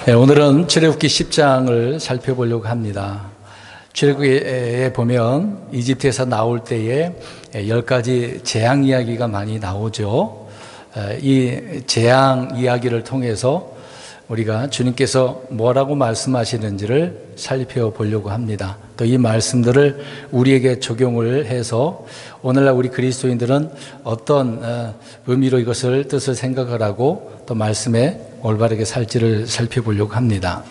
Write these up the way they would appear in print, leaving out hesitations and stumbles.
네, 오늘은 출애굽기 10장을 살펴보려고 합니다. 출애굽기에 보면 이집트에서 나올 때에 10가지 재앙 이야기가 많이 나오죠. 이 재앙 이야기를 통해서 우리가 주님께서 뭐라고 말씀하시는지를 살펴보려고 합니다. 또 이 말씀들을 우리에게 적용을 해서 오늘날 우리 그리스도인들은 어떤 의미로 이것을 뜻을 생각을 하고 또 말씀에 올바르게 살지를 살펴보려고 합니다.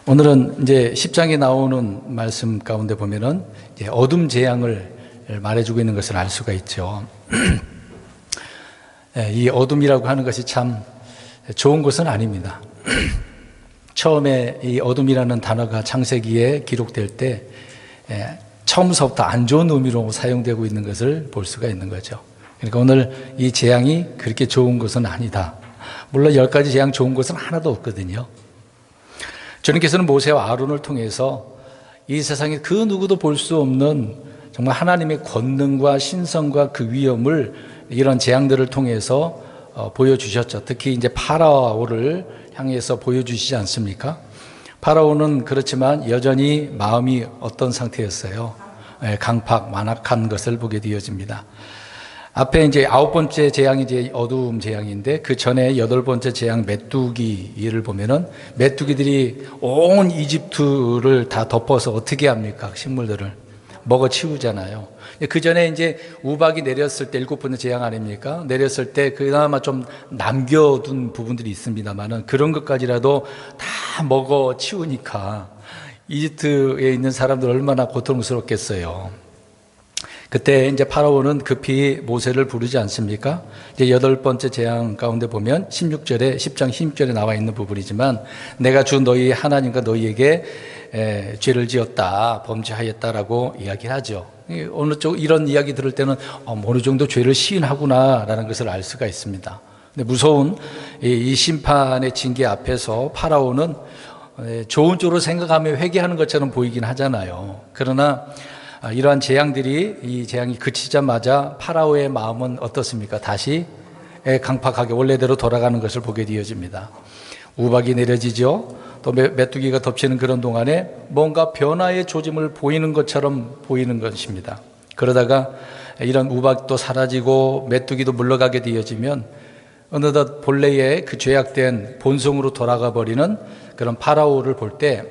오늘은 이제 10장에 나오는 말씀 가운데 보면은 이제 어둠 재앙을 말해주고 있는 것을 알 수가 있죠. 이 어둠이라고 하는 것이 참 좋은 것은 아닙니다. 처음에 이 어둠이라는 단어가 창세기에 기록될 때 처음서부터 안 좋은 의미로 사용되고 있는 것을 볼 수가 있는 거죠. 그러니까 오늘 이 재앙이 그렇게 좋은 것은 아니다. 물론 10가지 재앙 좋은 것은 하나도 없거든요. 주님께서는 모세와 아론을 통해서 이 세상에 그 누구도 볼 수 없는 정말 하나님의 권능과 신성과 그 위엄을 이런 재앙들을 통해서 보여주셨죠. 특히 이제 파라오를 향해서 보여주시지 않습니까? 파라오는 그렇지만 여전히 마음이 어떤 상태였어요? 강팍, 만악한 것을 보게 되어집니다. 앞에 이제 9번째 재앙이 이제 어두움 재앙인데 그 전에 8번째 재앙 메뚜기를 보면은 메뚜기들이 온 이집트를 다 덮어서 어떻게 합니까? 식물들을 먹어 치우잖아요. 그 전에 이제 우박이 내렸을 때 7번째 재앙 아닙니까? 내렸을 때 그나마 좀 남겨둔 부분들이 있습니다만은 그런 것까지라도 다 먹어 치우니까 이집트에 있는 사람들 얼마나 고통스럽겠어요. 그때 이제 파라오는 급히 모세를 부르지 않습니까? 이제 8번째 재앙 가운데 보면 16절에 10장 16절에 나와 있는 부분이지만 내가 주 너희 하나님과 너희에게 죄를 지었다, 범죄하였다라고 이야기를 하죠. 어느 쪽 이런 이야기 들을 때는 어느 정도 죄를 시인하구나라는 것을 알 수가 있습니다. 근데 무서운 이 심판의 징계 앞에서 파라오는 좋은 쪽으로 생각하며 회개하는 것처럼 보이긴 하잖아요. 그러나 이러한 재앙들이 이 재앙이 그치자마자 파라오의 마음은 어떻습니까? 다시 강팍하게 원래대로 돌아가는 것을 보게 되어집니다. 우박이 내려지죠. 또 메뚜기가 덮치는 그런 동안에 뭔가 변화의 조짐을 보이는 것처럼 보이는 것입니다. 그러다가 이런 우박도 사라지고 메뚜기도 물러가게 되어지면 어느덧 본래의 그 죄악된 본성으로 돌아가 버리는 그런 파라오를 볼 때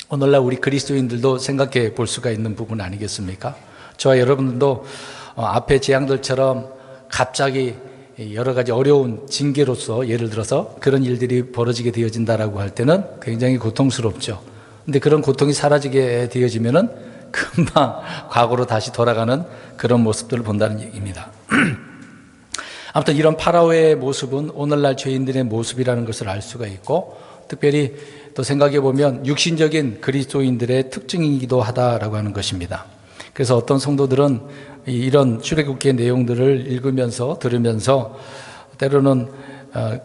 오늘날 우리 그리스도인들도 생각해 볼 수가 있는 부분 아니겠습니까? 저와 여러분들도 앞에 재앙들처럼 갑자기 여러 가지 어려운 징계로서 예를 들어서 그런 일들이 벌어지게 되어진다라고 할 때는 굉장히 고통스럽죠. 근데 그런 고통이 사라지게 되어지면은 금방 과거로 다시 돌아가는 그런 모습들을 본다는 얘기입니다. 아무튼 이런 파라오의 모습은 오늘날 죄인들의 모습이라는 것을 알 수가 있고 특별히 또 생각해 보면 육신적인 그리스도인들의 특징이기도 하다라고 하는 것입니다. 그래서 어떤 성도들은 이런 출애굽기의 내용들을 읽으면서 들으면서 때로는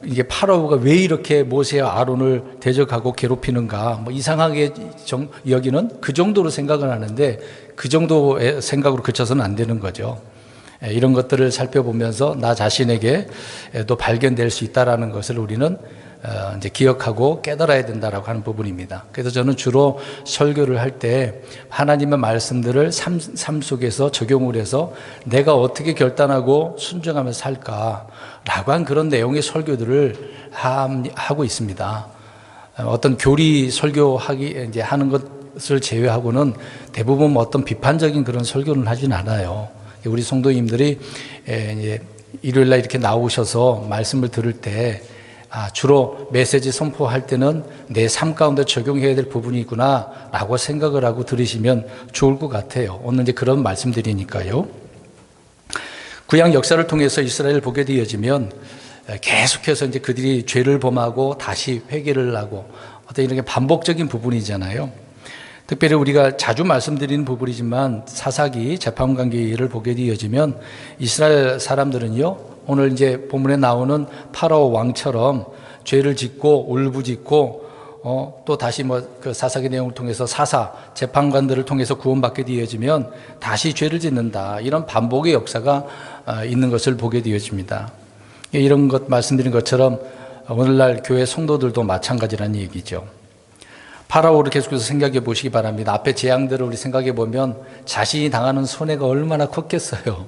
이게 파라오가 왜 이렇게 모세와 아론을 대적하고 괴롭히는가 뭐 이상하게 여기는 그 정도로 생각을 하는데 그 정도의 생각으로 그쳐서는 안 되는 거죠. 이런 것들을 살펴보면서 나 자신에게도 발견될 수 있다라는 것을 우리는 이제 기억하고 깨달아야 된다라고 하는 부분입니다. 그래서 저는 주로 설교를 할 때 하나님의 말씀들을 삶 속에서 적용을 해서 내가 어떻게 결단하고 순종하며 살까라고 한 그런 내용의 설교들을 하고 있습니다. 어떤 교리 설교하기 이제 하는 것을 제외하고는 대부분 어떤 비판적인 그런 설교는 하진 않아요. 우리 성도님들이 이제 일요일날 이렇게 나오셔서 말씀을 들을 때 주로 메시지 선포할 때는 내 삶 가운데 적용해야 될 부분이구나 라고 생각을 하고 들으시면 좋을 것 같아요. 오늘 이제 그런 말씀드리니까요. 구약 역사를 통해서 이스라엘을 보게 되어지면 계속해서 이제 그들이 죄를 범하고 다시 회개를 하고 어떤 이렇게 반복적인 부분이잖아요. 특별히 우리가 자주 말씀드리는 부분이지만 사사기 재판관계를 보게 되어지면 이스라엘 사람들은요 오늘 이제 본문에 나오는 파라오 왕처럼 죄를 짓고 울부짖고 또 다시 그 사사기 내용을 통해서 사사 재판관들을 통해서 구원받게 되어지면 다시 죄를 짓는다 이런 반복의 역사가 있는 것을 보게 되어집니다. 이런 것 말씀드린 것처럼 오늘날 교회 성도들도 마찬가지라는 얘기죠. 파라오를 계속해서 생각해 보시기 바랍니다. 앞에 재앙들을 우리 생각해 보면 자신이 당하는 손해가 얼마나 컸겠어요.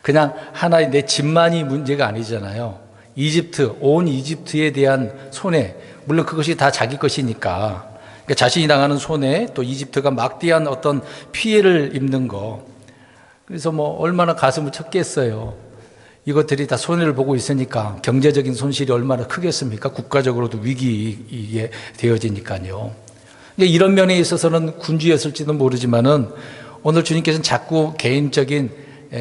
그냥 하나의 내 집만이 문제가 아니잖아요. 이집트, 온 이집트에 대한 손해, 물론 그것이 다 자기 것이니까, 그러니까 자신이 당하는 손해, 또 이집트가 막대한 어떤 피해를 입는 거, 그래서 뭐 얼마나 가슴을 쳤겠어요. 이것들이 다 손해를 보고 있으니까 경제적인 손실이 얼마나 크겠습니까? 국가적으로도 위기에 되어지니까요. 이런 면에 있어서는 군주였을지도 모르지만은 오늘 주님께서는 자꾸 개인적인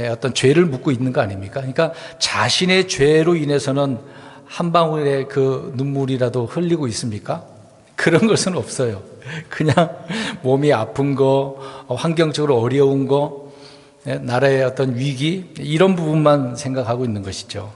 어떤 죄를 묻고 있는 거 아닙니까? 그러니까 자신의 죄로 인해서는 한 방울의 그 눈물이라도 흘리고 있습니까? 그런 것은 없어요. 그냥 몸이 아픈 거, 환경적으로 어려운 거, 나라의 어떤 위기, 이런 부분만 생각하고 있는 것이죠.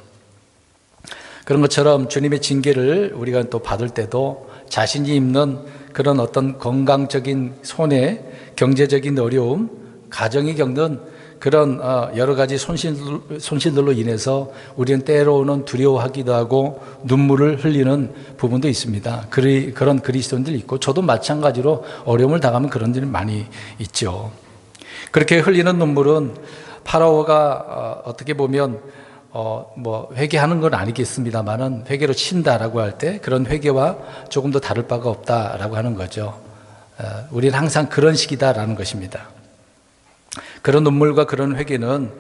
그런 것처럼 주님의 징계를 우리가 또 받을 때도 자신이 입는 그런 어떤 건강적인 손해, 경제적인 어려움, 가정이 겪는 그런 여러 가지 손실들로 인해서 우리는 때로는 두려워하기도 하고 눈물을 흘리는 부분도 있습니다. 그런 그리스도인들이 있고 저도 마찬가지로 어려움을 당하면 그런 일이 많이 있죠. 그렇게 흘리는 눈물은 파라오가 어떻게 보면 뭐 회개하는 건 아니겠습니다만은 회개로 친다라고 할 때 그런 회개와 조금 더 다를 바가 없다라고 하는 거죠. 우리는 항상 그런 식이다라는 것입니다. 그런 눈물과 그런 회개는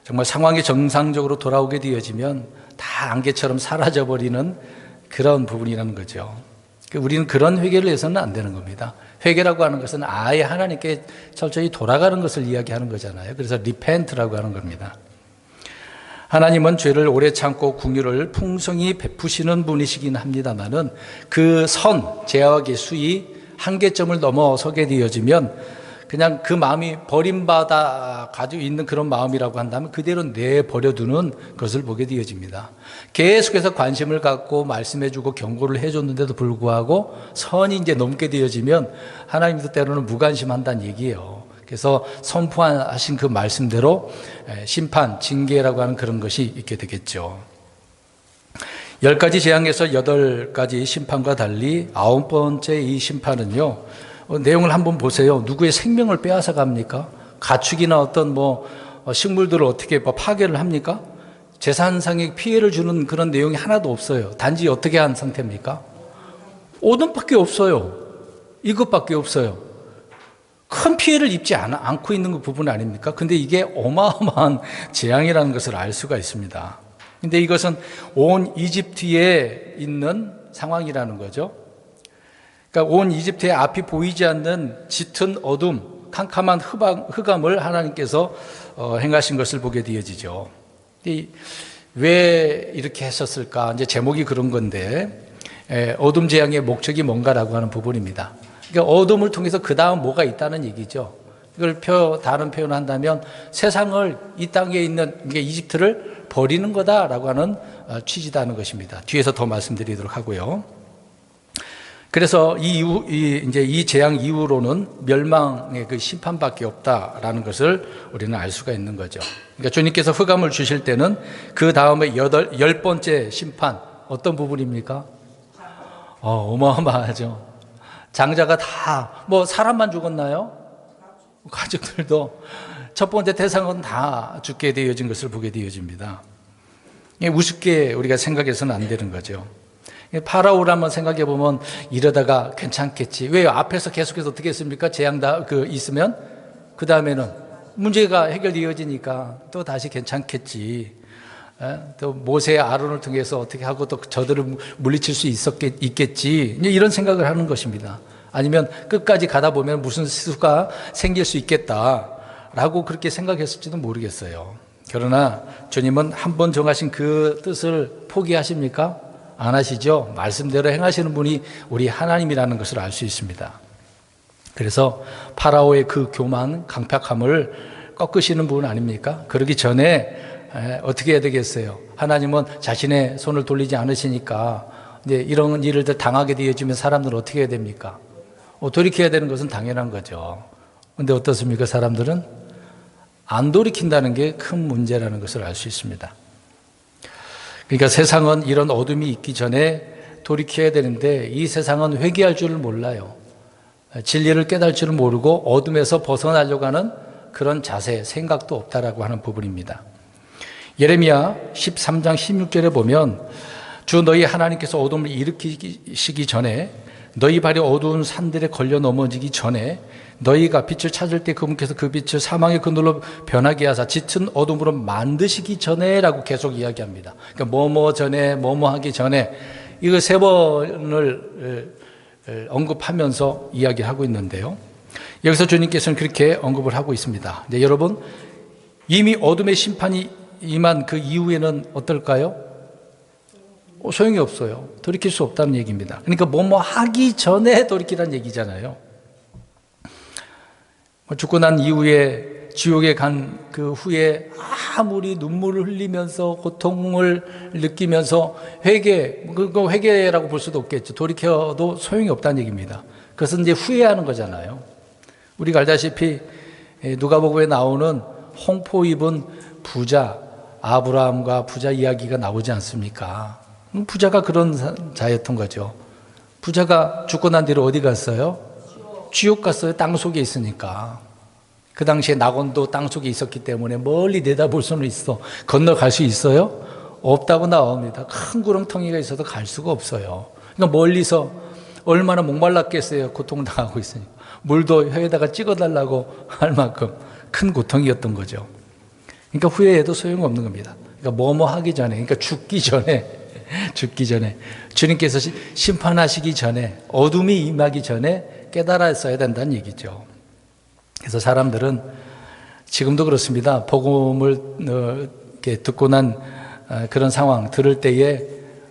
정말 상황이 정상적으로 돌아오게 되어지면 다 안개처럼 사라져버리는 그런 부분이라는 거죠. 우리는 그런 회개를 해서는 안 되는 겁니다. 회개라고 하는 것은 아예 하나님께 철저히 돌아가는 것을 이야기하는 거잖아요. 그래서 리펜트라고 하는 겁니다. 하나님은 죄를 오래 참고 긍휼을 풍성히 베푸시는 분이시긴 합니다만은 그 제아와 계수의 한계점을 넘어서게 되어지면 그냥 그 마음이 버림받아 가지고 있는 그런 마음이라고 한다면 그대로 내버려두는 것을 보게 되어집니다. 계속해서 관심을 갖고 말씀해주고 경고를 해줬는데도 불구하고 선이 이제 넘게 되어지면 하나님도 때로는 무관심한다는 얘기예요. 그래서 선포하신 그 말씀대로 심판, 징계라고 하는 그런 것이 있게 되겠죠. 10가지 재앙에서 8가지 심판과 달리 9번째 이 심판은요, 내용을 한번 보세요. 누구의 생명을 빼앗아 갑니까? 가축이나 어떤 식물들을 어떻게 파괴를 합니까? 재산상의 피해를 주는 그런 내용이 하나도 없어요. 단지 어떻게 한 상태입니까? 오돈밖에 없어요. 이것밖에 없어요. 큰 피해를 입지 않고 있는 그 부분 아닙니까? 근데 이게 어마어마한 재앙이라는 것을 알 수가 있습니다. 근데 이것은 온 이집트에 있는 상황이라는 거죠. 그러니까 온 이집트의 앞이 보이지 않는 짙은 어둠, 캄캄한 흑암을 하나님께서 행하신 것을 보게 되어지죠. 왜 이렇게 했었을까? 이제 제목이 그런 건데, 어둠 재앙의 목적이 뭔가라고 하는 부분입니다. 그러니까 어둠을 통해서 그 다음 뭐가 있다는 얘기죠. 이걸 다른 표현을 한다면 세상을 이 땅에 있는 이집트를 버리는 거다라고 하는 취지다는 것입니다. 뒤에서 더 말씀드리도록 하고요. 그래서 이 재앙 이후로는 멸망의 그 심판밖에 없다라는 것을 우리는 알 수가 있는 거죠. 그러니까 주님께서 흑암을 주실 때는 그 다음에 10번째 심판, 어떤 부분입니까? 어마어마하죠. 장자가 다, 사람만 죽었나요? 가족들도 첫 번째 대상은 다 죽게 되어진 것을 보게 되어집니다. 우습게 우리가 생각해서는 안 되는 거죠. 파라오를 한번 생각해 보면 이러다가 괜찮겠지. 왜요? 앞에서 계속해서 어떻게 했습니까? 재앙 있으면 그 다음에는 문제가 해결되어지니까 또 다시 괜찮겠지. 또 모세 아론을 통해서 어떻게 하고 또 저들을 물리칠 수 있겠지. 이런 생각을 하는 것입니다. 아니면 끝까지 가다 보면 무슨 수가 생길 수 있겠다라고 그렇게 생각했을지도 모르겠어요. 그러나 주님은 한 번 정하신 그 뜻을 포기하십니까? 안 하시죠? 말씀대로 행하시는 분이 우리 하나님이라는 것을 알 수 있습니다. 그래서 파라오의 그 교만, 강팍함을 꺾으시는 분 아닙니까? 그러기 전에 어떻게 해야 되겠어요? 하나님은 자신의 손을 돌리지 않으시니까 이제 이런 일을 당하게 되어지면 사람들은 어떻게 해야 됩니까? 돌이켜야 되는 것은 당연한 거죠. 그런데 어떻습니까? 사람들은 안 돌이킨다는 게 큰 문제라는 것을 알 수 있습니다. 그러니까 세상은 이런 어둠이 있기 전에 돌이켜야 되는데 이 세상은 회개할 줄을 몰라요. 진리를 깨달을 줄을 모르고 어둠에서 벗어나려고 하는 그런 자세, 생각도 없다라고 하는 부분입니다. 예레미야 13장 16절에 보면 주 너희 하나님께서 어둠을 일으키시기 전에 너희 발이 어두운 산들에 걸려 넘어지기 전에 너희가 빛을 찾을 때 그분께서 그 빛을 사망의 그늘로 변하게 하사 짙은 어둠으로 만드시기 전에 라고 계속 이야기합니다. 그러니까 뭐뭐 전에 뭐뭐 하기 전에 이거 세 번을 언급하면서 이야기하고 있는데요. 여기서 주님께서는 그렇게 언급을 하고 있습니다. 네, 여러분 이미 어둠의 심판이 임한 그 이후에는 어떨까요? 소용이 없어요. 돌이킬 수 없다는 얘기입니다. 그러니까 뭐뭐 하기 전에 돌이키라는 얘기잖아요. 죽고 난 이후에 지옥에 간 그 후에 아무리 눈물을 흘리면서 고통을 느끼면서 그거 회개라고 볼 수도 없겠죠. 돌이켜도 소용이 없다는 얘기입니다. 그것은 이제 후회하는 거잖아요. 우리가 알다시피 누가복음에 나오는 홍포 입은 부자 아브라함과 부자 이야기가 나오지 않습니까? 부자가 그런 자였던 거죠. 부자가 죽고 난 뒤로 어디 갔어요? 지옥 갔어요. 땅 속에 있으니까. 그 당시에 낙원도 땅 속에 있었기 때문에 멀리 내다볼 수는 있어. 건너갈 수 있어요? 없다고 나옵니다. 큰 구렁텅이가 있어도 갈 수가 없어요. 그러니까 멀리서 얼마나 목말랐겠어요. 고통당하고 있으니까. 물도 혀에다가 찍어달라고 할 만큼 큰 고통이었던 거죠. 그러니까 후회해도 소용없는 겁니다. 그러니까 뭐뭐 하기 전에, 그러니까 죽기 전에 주님께서 심판하시기 전에 어둠이 임하기 전에 깨달았어야 된다는 얘기죠. 그래서 사람들은 지금도 그렇습니다. 복음을 이렇게 듣고 난 그런 상황 들을 때에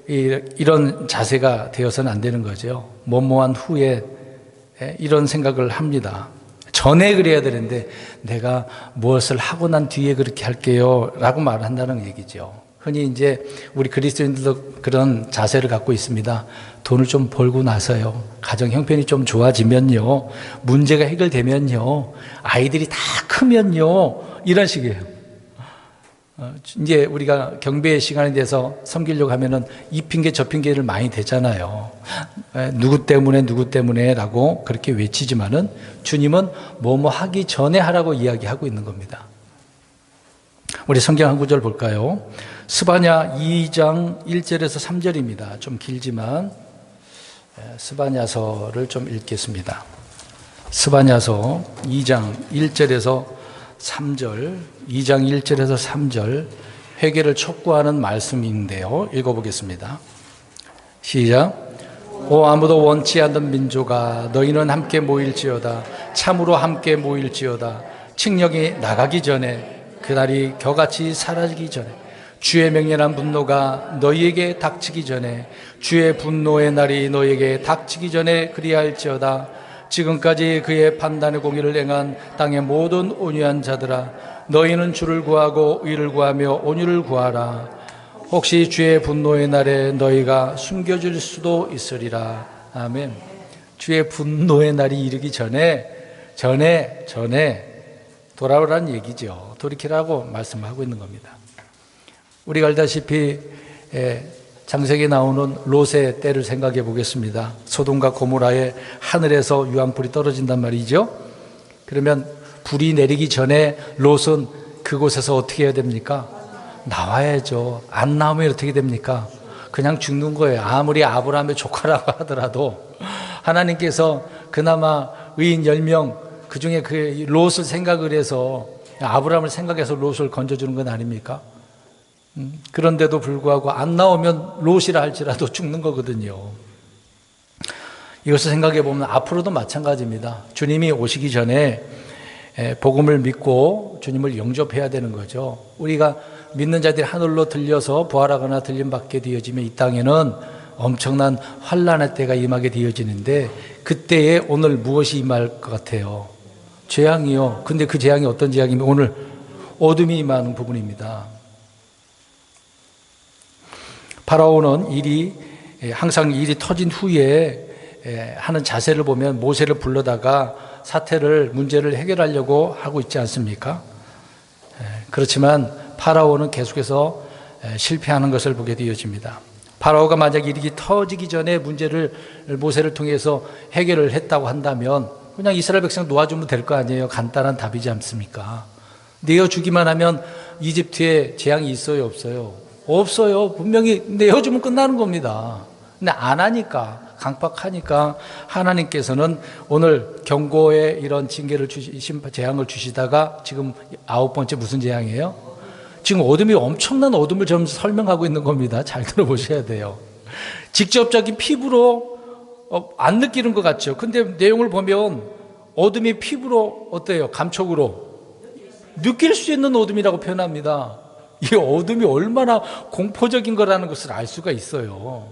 이런 자세가 되어서는 안 되는 거죠. 뭐뭐한 후에 이런 생각을 합니다. 전에 그래야 되는데 내가 무엇을 하고 난 뒤에 그렇게 할게요 라고 말을 한다는 얘기죠. 흔히 이제 우리 그리스도인들도 그런 자세를 갖고 있습니다. 돈을 좀 벌고 나서요, 가정 형편이 좀 좋아지면요, 문제가 해결되면요, 아이들이 다 크면요, 이런 식이에요. 이제 우리가 경배의 시간에 대해서 섬기려고 하면은 이 핑계 저 핑계를 많이 대잖아요. 누구 때문에 라고 그렇게 외치지만은 주님은 뭐뭐 하기 전에 하라고 이야기하고 있는 겁니다. 우리 성경 한 구절 볼까요? 스바냐 2장 1절에서 3절입니다. 좀 길지만 스바냐서를 좀 읽겠습니다. 스바냐서 2장 1절에서 3절, 2장 1절에서 3절 회개를 촉구하는 말씀인데요. 읽어보겠습니다. 시작. 오 아무도 원치 않는 민족아, 너희는 함께 모일지어다. 참으로 함께 모일지어다. 칙령이 나가기 전에, 그날이 겨같이 사라지기 전에, 주의 맹렬한 분노가 너희에게 닥치기 전에, 주의 분노의 날이 너희에게 닥치기 전에 그리할지어다. 지금까지 그의 판단의 공의를 행한 땅의 모든 온유한 자들아, 너희는 주를 구하고 의를 구하며 온유를 구하라. 혹시 주의 분노의 날에 너희가 숨겨질 수도 있으리라. 아멘. 주의 분노의 날이 이르기 전에 돌아오라는 얘기죠. 돌이키라고 말씀하고 있는 겁니다. 우리가 알다시피 창세기에 나오는 롯의 때를 생각해 보겠습니다. 소돔과 고모라에 하늘에서 유황불이 떨어진단 말이죠. 그러면 불이 내리기 전에 롯은 그곳에서 어떻게 해야 됩니까? 나와야죠. 안 나오면 어떻게 됩니까? 그냥 죽는 거예요. 아무리 아브라함의 조카라고 하더라도 하나님께서 그나마 의인 10명 그 중에 그 롯을 생각을 해서, 아브라함을 생각해서 롯을 건져주는 건 아닙니까? 그런데도 불구하고 안 나오면 롯이라 할지라도 죽는 거거든요. 이것을 생각해 보면 앞으로도 마찬가지입니다. 주님이 오시기 전에 복음을 믿고 주님을 영접해야 되는 거죠. 우리가 믿는 자들이 하늘로 들려서 부활하거나 들림받게 되어지면 이 땅에는 엄청난 환난의 때가 임하게 되어지는데, 그때에 오늘 무엇이 임할 것 같아요? 재앙이요. 근데 그 재앙이 어떤 재앙이면 오늘 어둠이 임하는 부분입니다. 파라오는 항상 일이 터진 후에 하는 자세를 보면 모세를 불러다가 문제를 해결하려고 하고 있지 않습니까? 그렇지만 파라오는 계속해서 실패하는 것을 보게 되어집니다. 파라오가 만약 일이 터지기 전에 문제를 모세를 통해서 해결을 했다고 한다면 그냥 이스라엘 백성 놓아주면 될 거 아니에요. 간단한 답이지 않습니까? 내어주기만 하면 이집트에 재앙이 있어요, 없어요? 없어요. 분명히 내어주면 끝나는 겁니다. 근데 안 하니까, 강박하니까 하나님께서는 오늘 경고의 이런 징계를 재앙을 주시다가 지금 9번째 무슨 재앙이에요? 지금 어둠이 엄청난 어둠을 좀 설명하고 있는 겁니다. 잘 들어보셔야 돼요. 직접적인 피부로 안 느끼는 것 같죠. 근데 내용을 보면 어둠이 피부로 어때요? 감촉으로 느낄 수 있는 어둠이라고 표현합니다. 이 어둠이 얼마나 공포적인 거라는 것을 알 수가 있어요.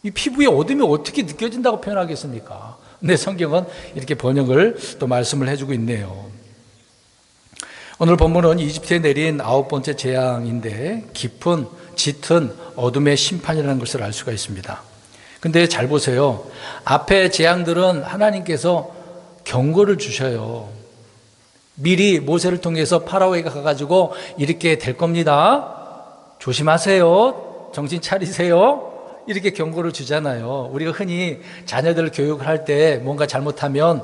이 피부의 어둠이 어떻게 느껴진다고 표현하겠습니까? 근데 성경은 이렇게 번역을 또 말씀을 해주고 있네요. 오늘 본문은 이집트에 내린 9번째 재앙인데 깊은 짙은 어둠의 심판이라는 것을 알 수가 있습니다. 근데 잘 보세요. 앞에 재앙들은 하나님께서 경고를 주셔요. 미리 모세를 통해서 파라오에게 가가지고 이렇게 될 겁니다. 조심하세요. 정신 차리세요. 이렇게 경고를 주잖아요. 우리가 흔히 자녀들을 교육을 할 때 뭔가 잘못하면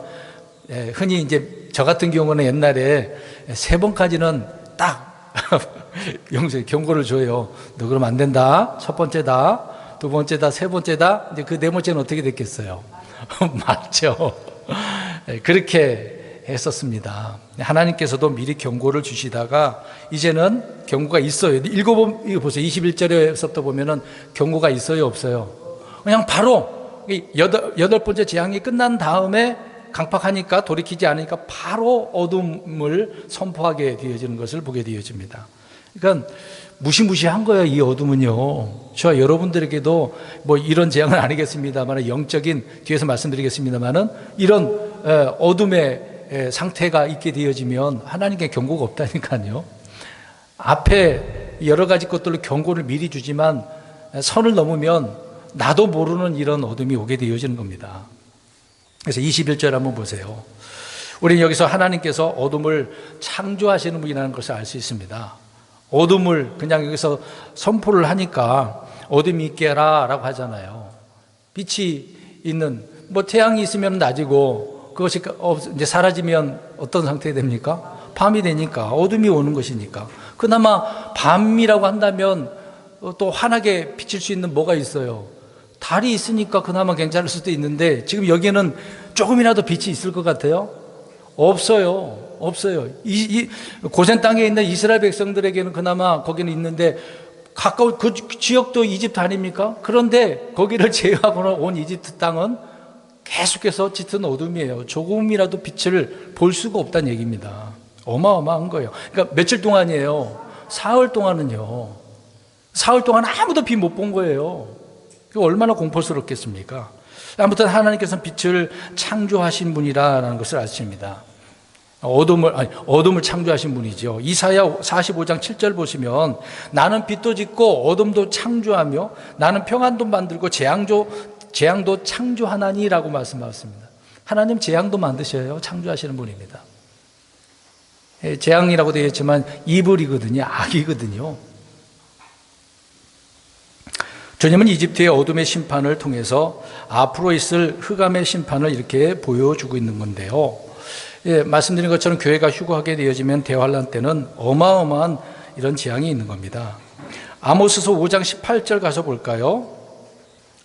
흔히 이제 저 같은 경우는 옛날에 3번까지는 딱 경고를 줘요. 너 그러면 안 된다. 첫 번째다. 두 번째다. 세 번째다. 이제 그 네 번째는 어떻게 됐겠어요? 맞죠. 그렇게 했었습니다. 하나님께서도 미리 경고를 주시다가 이제는 경고가 있어요. 이거 보세요. 21절에서부터 보면은 경고가 있어요, 없어요? 그냥 바로 8번째 재앙이 끝난 다음에 강팍하니까 돌이키지 않으니까 바로 어둠을 선포하게 되어지는 것을 보게 되어집니다. 그러니까 무시무시한 거예요. 이 어둠은요. 저와 여러분들에게도 뭐 이런 재앙은 아니겠습니다만 영적인 뒤에서 말씀드리겠습니다만은 이런 어둠의 상태가 있게 되어지면 하나님께 경고가 없다니까요. 앞에 여러 가지 것들로 경고를 미리 주지만 선을 넘으면 나도 모르는 이런 어둠이 오게 되어지는 겁니다. 그래서 21절 한번 보세요. 우리는 여기서 하나님께서 어둠을 창조하시는 분이라는 것을 알 수 있습니다. 어둠을 그냥 여기서 선포를 하니까 어둠이 있게 해라 라고 하잖아요. 빛이 있는, 태양이 있으면 낮이고 그것이 이제 사라지면 어떤 상태 됩니까? 밤이 되니까 어둠이 오는 것이니까. 그나마 밤이라고 한다면 또 환하게 비칠 수 있는 뭐가 있어요? 달이 있으니까 그나마 괜찮을 수도 있는데 지금 여기에는 조금이라도 빛이 있을 것 같아요? 없어요. 이 고센 땅에 있는 이스라엘 백성들에게는 그나마 거기는 있는데 가까운 그 지역도 이집트 아닙니까? 그런데 거기를 제외하고는 온 이집트 땅은 계속해서 짙은 어둠이에요. 조금이라도 빛을 볼 수가 없다는 얘기입니다. 어마어마한 거예요. 그러니까 며칠 동안이에요. 사흘 동안은요. 사흘 동안 아무도 빛 못 본 거예요. 얼마나 공포스럽겠습니까? 아무튼 하나님께서는 빛을 창조하신 분이라는 것을 아십니다. 어둠을 창조하신 분이죠. 이사야 45장 7절 보시면 나는 빛도 짓고 어둠도 창조하며 나는 평안도 만들고 재앙도 창조하나니라고 말씀하셨습니다. 하나님 재앙도 만드셔요. 창조하시는 분입니다. 재앙이라고 되어 있지만 이불이거든요. 악이거든요. 주님은 이집트의 어둠의 심판을 통해서 앞으로 있을 흑암의 심판을 이렇게 보여주고 있는 건데요. 말씀드린 것처럼 교회가 휴거하게 되어지면 대환란 때는 어마어마한 이런 재앙이 있는 겁니다. 아모스서 5장 18절 가서 볼까요?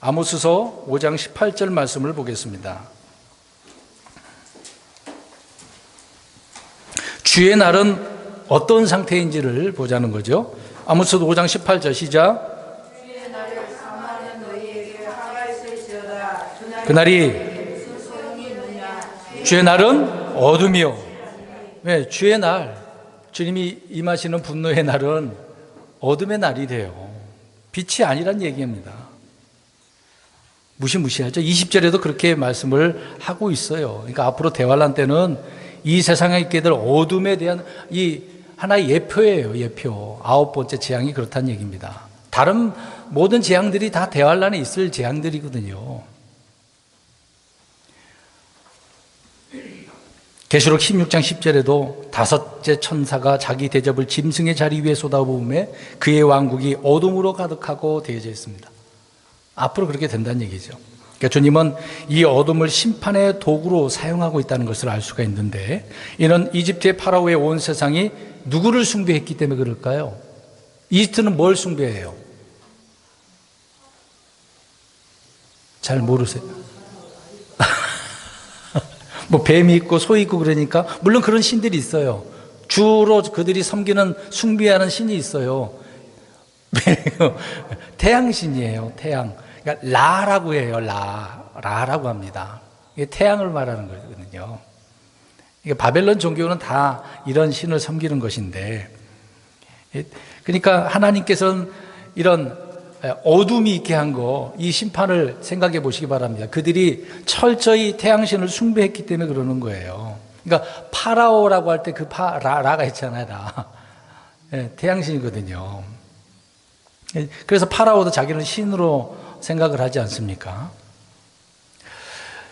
아모스서 5장 18절 말씀을 보겠습니다. 주의 날은 어떤 상태인지를 보자는 거죠. 아모스서 5장 18절 시작. 그날이 주의 날은 어둠이요. 왜? 주의 날, 주님이 임하시는 분노의 날은 어둠의 날이 돼요. 빛이 아니란 얘기입니다. 무시무시하죠. 20절에도 그렇게 말씀을 하고 있어요. 그러니까 앞으로 대환란 때는 이 세상에 있게 될 어둠에 대한 이 하나의 예표예요. 예표. 9번째 재앙이 그렇다는 얘기입니다. 다른 모든 재앙들이 다 대환란에 있을 재앙들이거든요. 계시록 16장 10절에도 다섯째 천사가 자기 대접을 짐승의 자리 위에 쏟아부음에 그의 왕국이 어둠으로 가득하고 되어져 있습니다. 앞으로 그렇게 된다는 얘기죠. 그러니까 주님은 이 어둠을 심판의 도구로 사용하고 있다는 것을 알 수가 있는데, 이는 이집트의 파라오의 온 세상이 누구를 숭배했기 때문에 그럴까요? 이집트는 뭘 숭배해요? 잘 모르세요? 뭐 뱀이 있고 소이 있고 그러니까 물론 그런 신들이 있어요. 주로 그들이 섬기는 숭배하는 신이 있어요. 태양신이에요. 태양. 그러니까 라라고 해요. 라라고 합니다. 이게 태양을 말하는 거거든요. 이게 바벨론 종교는 다 이런 신을 섬기는 것인데, 그러니까 하나님께서는 이런 어둠이 있게 한 거, 이 심판을 생각해 보시기 바랍니다. 그들이 철저히 태양신을 숭배했기 때문에 그러는 거예요. 그러니까 파라오라고 할 때 그 라가 있잖아요. 라. 태양신이거든요. 그래서 파라오도 자기는 신으로 생각을 하지 않습니까?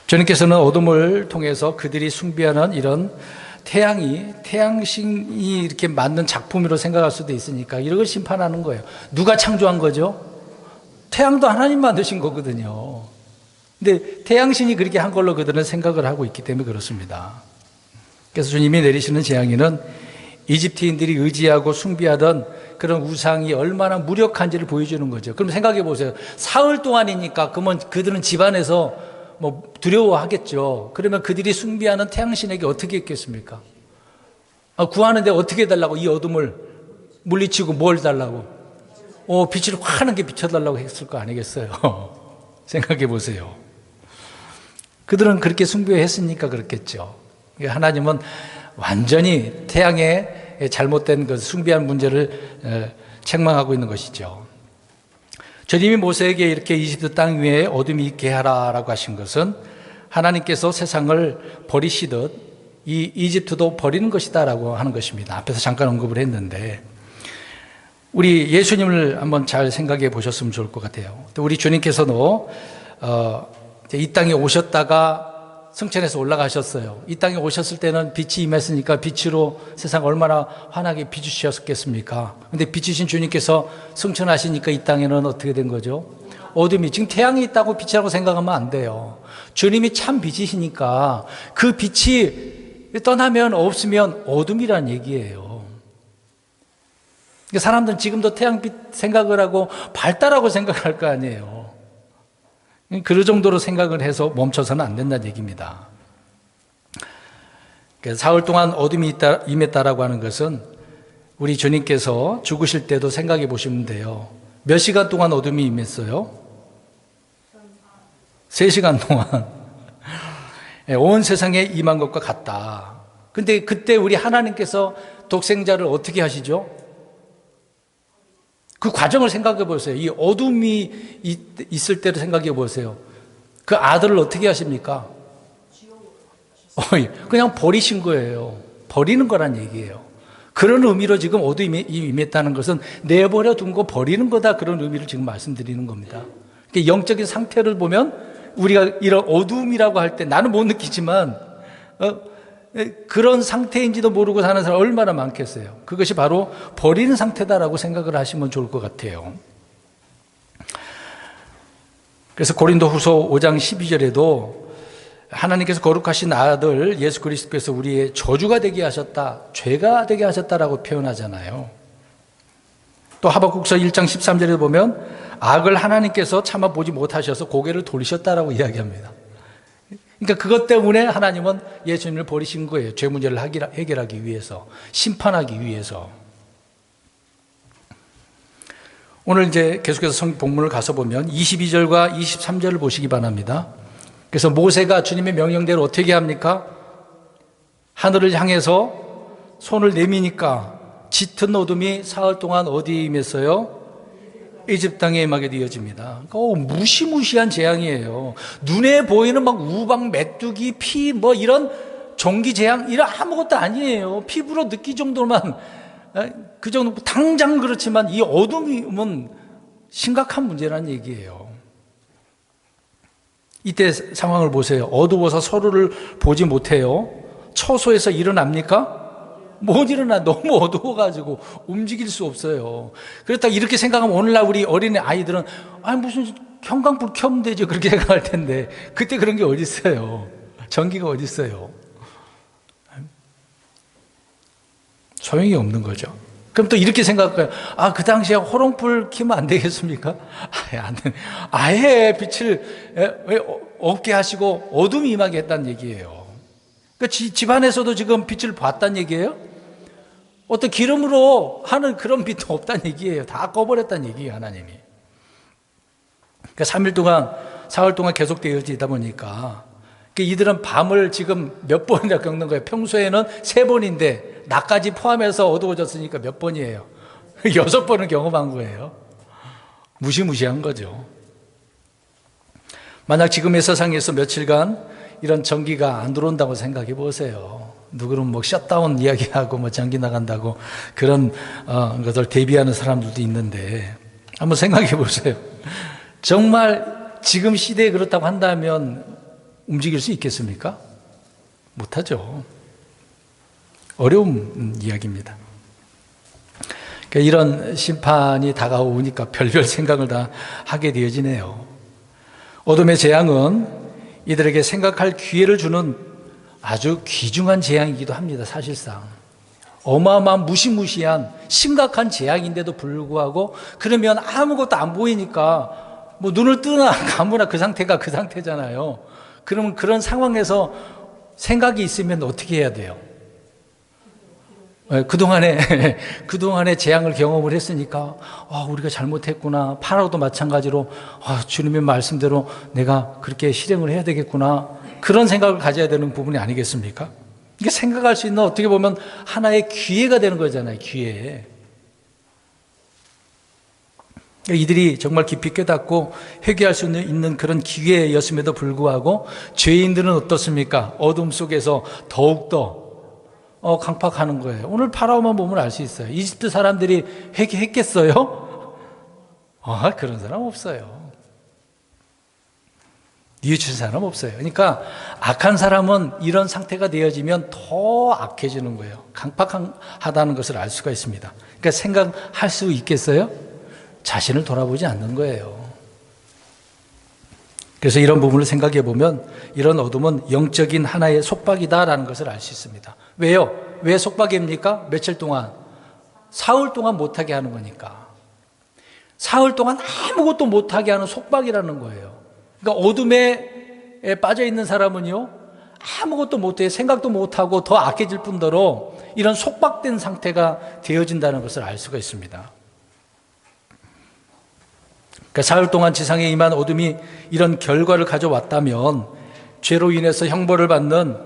주님께서는 어둠을 통해서 그들이 숭배하는 이런 태양신이 이렇게 만든 작품으로 생각할 수도 있으니까 이런 걸 심판하는 거예요. 누가 창조한 거죠? 태양도 하나님 만드신 거거든요. 근데 태양신이 그렇게 한 걸로 그들은 생각을 하고 있기 때문에 그렇습니다. 그래서 주님이 내리시는 재앙에는 이집트인들이 의지하고 숭배하던 그런 우상이 얼마나 무력한지를 보여주는 거죠. 그럼 생각해 보세요. 사흘 동안이니까 그러면 그들은 집안에서 뭐 두려워하겠죠. 그러면 그들이 숭배하는 태양신에게 어떻게 했겠습니까? 구하는데 어떻게 해달라고? 이 어둠을 물리치고 뭘 달라고? 빛을 환하게 비춰달라고 했을 거 아니겠어요? 생각해 보세요. 그들은 그렇게 숭배했으니까 그렇겠죠. 하나님은 완전히 태양의 잘못된 그 숭배한 문제를 책망하고 있는 것이죠. 주님이 모세에게 이렇게 이집트 땅 위에 어둠이 있게 하라라고 하신 것은 하나님께서 세상을 버리시듯 이 이집트도 버리는 것이다라고 하는 것입니다. 앞에서 잠깐 언급을 했는데, 우리 예수님을 한번 잘 생각해 보셨으면 좋을 것 같아요. 또 우리 주님께서도 이 땅에 오셨다가 승천해서 올라가셨어요. 이 땅에 오셨을 때는 빛이 임했으니까 빛으로 세상 얼마나 환하게 비추셨겠습니까? 근데 비추신 주님께서 승천하시니까 이 땅에는 어떻게 된 거죠? 어둠이. 지금 태양이 있다고 빛이라고 생각하면 안 돼요. 주님이 참 빛이시니까 그 빛이 떠나면 없으면 어둠이란 얘기예요. 사람들은 지금도 태양빛 생각을 하고 발달하고 생각할 거 아니에요. 그 정도로 생각을 해서 멈춰서는 안 된다는 얘기입니다. 사흘 동안 어둠이 임했다라고 하는 것은 우리 주님께서 죽으실 때도 생각해 보시면 돼요. 몇 시간 동안 어둠이 임했어요? 3시간 동안. 온 세상에 임한 것과 같다. 근데 그때 우리 하나님께서 독생자를 어떻게 하시죠? 그 과정을 생각해 보세요. 이 어둠이 있을 때를 생각해 보세요. 그 아들을 어떻게 하십니까? 그냥 버리신 거예요. 버리는 거란 얘기예요. 그런 의미로 지금 어둠이 임했다는 것은 내버려 둔 거 버리는 거다, 그런 의미를 지금 말씀드리는 겁니다. 영적인 상태를 보면 우리가 이런 어둠이라고 할 때 나는 못 느끼지만 그런 상태인지도 모르고 사는 사람 얼마나 많겠어요. 그것이 바로 버리는 상태다라고 생각을 하시면 좋을 것 같아요. 그래서 고린도후서 5장 12절에도 하나님께서 거룩하신 아들 예수 그리스도께서 우리의 저주가 되게 하셨다, 죄가 되게 하셨다라고 표현하잖아요. 또 하박국서 1장 13절에 보면 악을 하나님께서 참아 보지 못하셔서 고개를 돌리셨다라고 이야기합니다. 그러니까 그것 때문에 하나님은 예수님을 버리신 거예요. 죄 문제를 해결하기 위해서, 심판하기 위해서. 오늘 이제 계속해서 성경 본문을 가서 보면 22절과 23절을 보시기 바랍니다. 그래서 모세가 주님의 명령대로 어떻게 합니까? 하늘을 향해서 손을 내미니까 짙은 어둠이 사흘 동안 어디에 임했어요? 이집트 땅에 임하게 되어집니다. 무시무시한 재앙이에요. 눈에 보이는 막 우박, 메뚜기, 피, 뭐 이런 종기 재앙, 이런 아무것도 아니에요. 피부로 느낄 정도만, 그 정도, 당장 그렇지만 이 어둠이면 심각한 문제라는 얘기예요. 이때 상황을 보세요. 어두워서 서로를 보지 못해요. 처소에서 일어납니까? 못 일어나. 너무 어두워가지고 움직일 수 없어요. 그렇다 이렇게 생각하면 오늘날 우리 어린애 아이들은 무슨 형광불 켜면 되죠. 그렇게 생각할 텐데 그때 그런 게 어디 있어요? 전기가 어디 있어요? 소용이 없는 거죠. 그럼 또 이렇게 생각할까요? 그 당시에 호롱불 켜면 안 되겠습니까? 아예 빛을 없게 하시고 어둠이 임하게 했다는 얘기예요. 그러니까 집안에서도 지금 빛을 봤다는 얘기예요? 어떤 기름으로 하는 그런 빛도 없다는 얘기예요. 다 꺼버렸다는 얘기예요, 하나님이. 그러니까 3일 동안, 4월 동안 계속 되어지다 보니까 이들은 밤을 지금 몇 번이나 겪는 거예요. 평소에는 3번인데 낮까지 포함해서 어두워졌으니까 몇 번이에요? 6번을 경험한 거예요. 무시무시한 거죠. 만약 지금의 세상에서 며칠간 이런 전기가 안 들어온다고 생각해 보세요. 누구는 셧다운 이야기하고 전기 나간다고 그런 것을 대비하는 사람들도 있는데 한번 생각해 보세요. 정말 지금 시대에 그렇다고 한다면 움직일 수 있겠습니까? 못하죠. 어려운 이야기입니다. 그러니까 이런 심판이 다가오니까 별별 생각을 다 하게 되어지네요. 어둠의 재앙은 이들에게 생각할 기회를 주는 아주 귀중한 재앙이기도 합니다. 사실상 어마어마한 무시무시한 심각한 재앙인데도 불구하고 그러면 아무것도 안 보이니까 눈을 뜨나 감으나 그 상태가 그 상태잖아요. 그러면 그런 상황에서 생각이 있으면 어떻게 해야 돼요? 그동안에 재앙을 경험을 했으니까 우리가 잘못했구나. 파라오도 마찬가지로 주님의 말씀대로 내가 그렇게 실행을 해야 되겠구나. 그런 생각을 가져야 되는 부분이 아니겠습니까? 이게 생각할 수 있는 어떻게 보면 하나의 기회가 되는 거잖아요. 기회. 이들이 정말 깊이 깨닫고 회개할 수 있는 그런 기회였음에도 불구하고 죄인들은 어떻습니까? 어둠 속에서 더욱더 강팍하는 거예요. 오늘 파라오만 보면 알 수 있어요. 이집트 사람들이 회개했겠어요? 그런 사람 없어요. 뉘우친 사람 없어요. 그러니까 악한 사람은 이런 상태가 되어지면 더 악해지는 거예요. 강팍하다는 것을 알 수가 있습니다. 그러니까 생각할 수 있겠어요? 자신을 돌아보지 않는 거예요. 그래서 이런 부분을 생각해 보면 이런 어둠은 영적인 하나의 속박이다라는 것을 알 수 있습니다. 왜요? 왜 속박입니까? 며칠 동안? 사흘 동안 못하게 하는 거니까. 사흘 동안 아무것도 못하게 하는 속박이라는 거예요. 그러니까 어둠에 빠져 있는 사람은요, 아무것도 못해 생각도 못하고 더 악해질 뿐더러 이런 속박된 상태가 되어진다는 것을 알 수가 있습니다. 그러니까 사흘 동안 지상에 임한 어둠이 이런 결과를 가져왔다면 죄로 인해서 형벌을 받는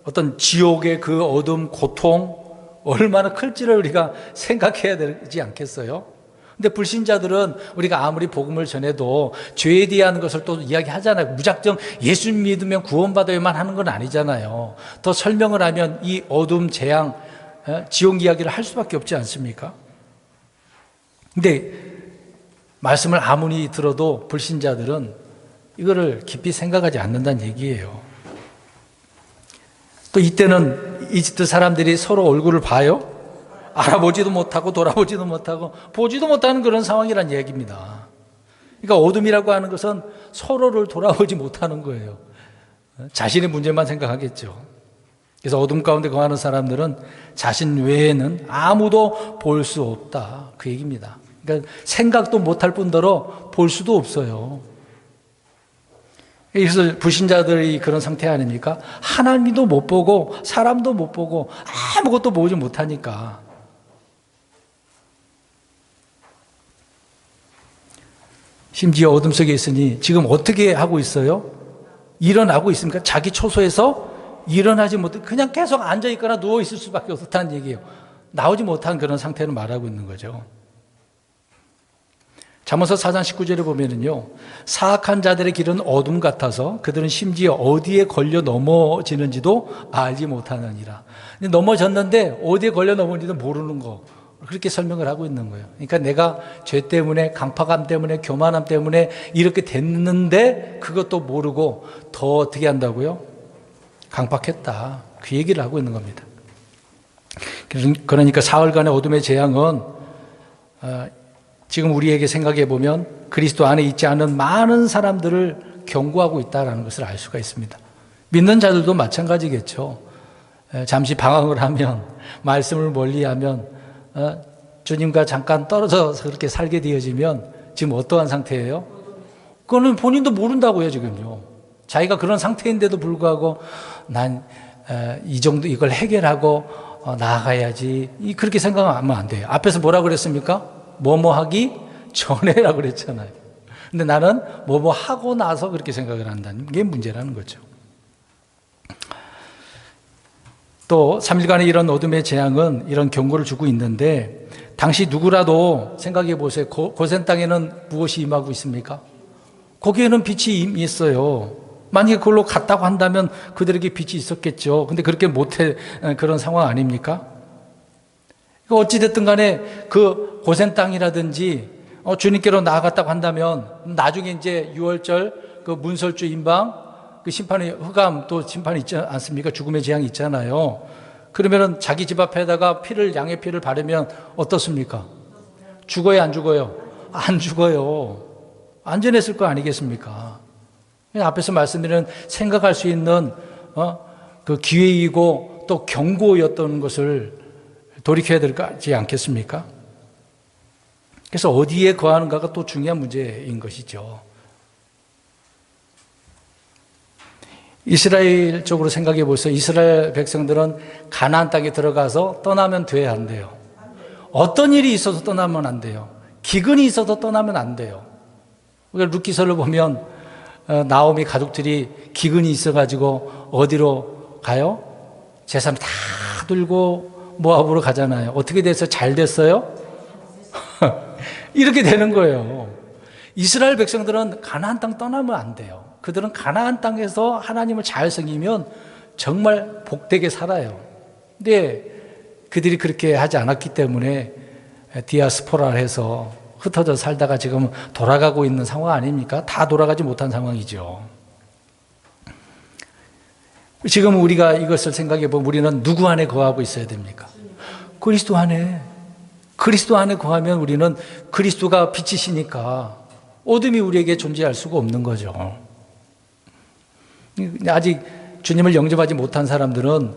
어떤 지옥의 그 어둠, 고통 얼마나 클지를 우리가 생각해야 되지 않겠어요? 근데 불신자들은 우리가 아무리 복음을 전해도 죄에 대한 것을 또 이야기하잖아요. 무작정 예수 믿으면 구원받아야만 하는 건 아니잖아요. 더 설명을 하면 이 어둠, 재앙, 지옥 이야기를 할 수밖에 없지 않습니까? 근데 말씀을 아무리 들어도 불신자들은 이거를 깊이 생각하지 않는다는 얘기예요. 또 이때는 이집트 사람들이 서로 얼굴을 봐요? 알아보지도 못하고 돌아보지도 못하고 보지도 못하는 그런 상황이란 얘기입니다. 그러니까 어둠이라고 하는 것은 서로를 돌아보지 못하는 거예요. 자신의 문제만 생각하겠죠. 그래서 어둠 가운데 거하는 사람들은 자신 외에는 아무도 볼 수 없다. 그 얘기입니다. 그러니까 생각도 못할 뿐더러 볼 수도 없어요. 그래서 불신자들이 그런 상태 아닙니까? 하나님도 못 보고 사람도 못 보고 아무것도 보지 못하니까. 심지어 어둠 속에 있으니 지금 어떻게 하고 있어요? 일어나고 있습니까? 자기 초소에서 일어나지 못해 그냥 계속 앉아있거나 누워있을 수밖에 없다는 얘기예요. 나오지 못한 그런 상태를 말하고 있는 거죠. 잠언서 4장 19절에 보면은요, 사악한 자들의 길은 어둠 같아서 그들은 심지어 어디에 걸려 넘어지는지도 알지 못하느니라. 넘어졌는데 어디에 걸려 넘어지는지도 모르는 거. 그렇게 설명을 하고 있는 거예요. 그러니까 내가 죄 때문에, 강팍함 때문에, 교만함 때문에 이렇게 됐는데 그것도 모르고 더 어떻게 한다고요? 강팍했다. 그 얘기를 하고 있는 겁니다. 그러니까 사흘간의 어둠의 재앙은 지금 우리에게 생각해 보면 그리스도 안에 있지 않은 많은 사람들을 경고하고 있다는 것을 알 수가 있습니다. 믿는 자들도 마찬가지겠죠. 잠시 방황을 하면, 말씀을 멀리하면, 주님과 잠깐 떨어져서 그렇게 살게 되어지면 지금 어떠한 상태예요? 그거는 본인도 모른다고요, 지금요. 자기가 그런 상태인데도 불구하고 난 이 정도 이걸 해결하고 나아가야지, 그렇게 생각하면 안 돼요. 앞에서 뭐라고 그랬습니까? 뭐뭐 하기 전에라고 그랬잖아요. 근데 나는 뭐뭐 하고 나서 그렇게 생각을 한다는 게 문제라는 거죠. 또 3일간의 이런 어둠의 재앙은 이런 경고를 주고 있는데, 당시 누구라도 생각해 보세요. 고센 땅에는 무엇이 임하고 있습니까? 거기에는 빛이 이미 있어요. 만약에 그걸로 갔다고 한다면 그들에게 빛이 있었겠죠. 근데 그렇게 못해, 그런 상황 아닙니까? 어찌됐든 간에 그 고센 땅이라든지 주님께로 나아갔다고 한다면 나중에 이제 6월절 그 문설주 임방 그 심판의 흑암 또 심판이 있지 않습니까? 죽음의 재앙이 있잖아요. 그러면은 자기 집 앞에다가 양의 피를 바르면 어떻습니까? 죽어요, 안 죽어요? 안 죽어요. 안전했을 거 아니겠습니까? 앞에서 말씀드린 생각할 수 있는 그 기회이고 또 경고였던 것을 돌이켜야 되지 않겠습니까? 그래서 어디에 거하는가가 또 중요한 문제인 것이죠. 이스라엘 쪽으로 생각해 보세요. 이스라엘 백성들은 가나안 땅에 들어가서 떠나면 돼야 한대요. 어떤 일이 있어서 떠나면 안 돼요. 기근이 있어서 떠나면 안 돼요. 우리가 룻기서를 보면 나오미 가족들이 기근이 있어가지고 어디로 가요? 재산 다 들고 모압으로 가잖아요. 어떻게 돼서 잘 됐어요? 이렇게 되는 거예요. 이스라엘 백성들은 가나안 땅 떠나면 안 돼요. 그들은 가나안 땅에서 하나님을 잘 섬기면 정말 복되게 살아요. 근데 그들이 그렇게 하지 않았기 때문에 디아스포라를 해서 흩어져 살다가 지금 돌아가고 있는 상황 아닙니까? 다 돌아가지 못한 상황이죠. 지금 우리가 이것을 생각해 보면 우리는 누구 안에 거하고 있어야 됩니까? 그리스도 안에. 그리스도 안에 거하면 우리는 그리스도가 빛이시니까 어둠이 우리에게 존재할 수가 없는 거죠. 아직 주님을 영접하지 못한 사람들은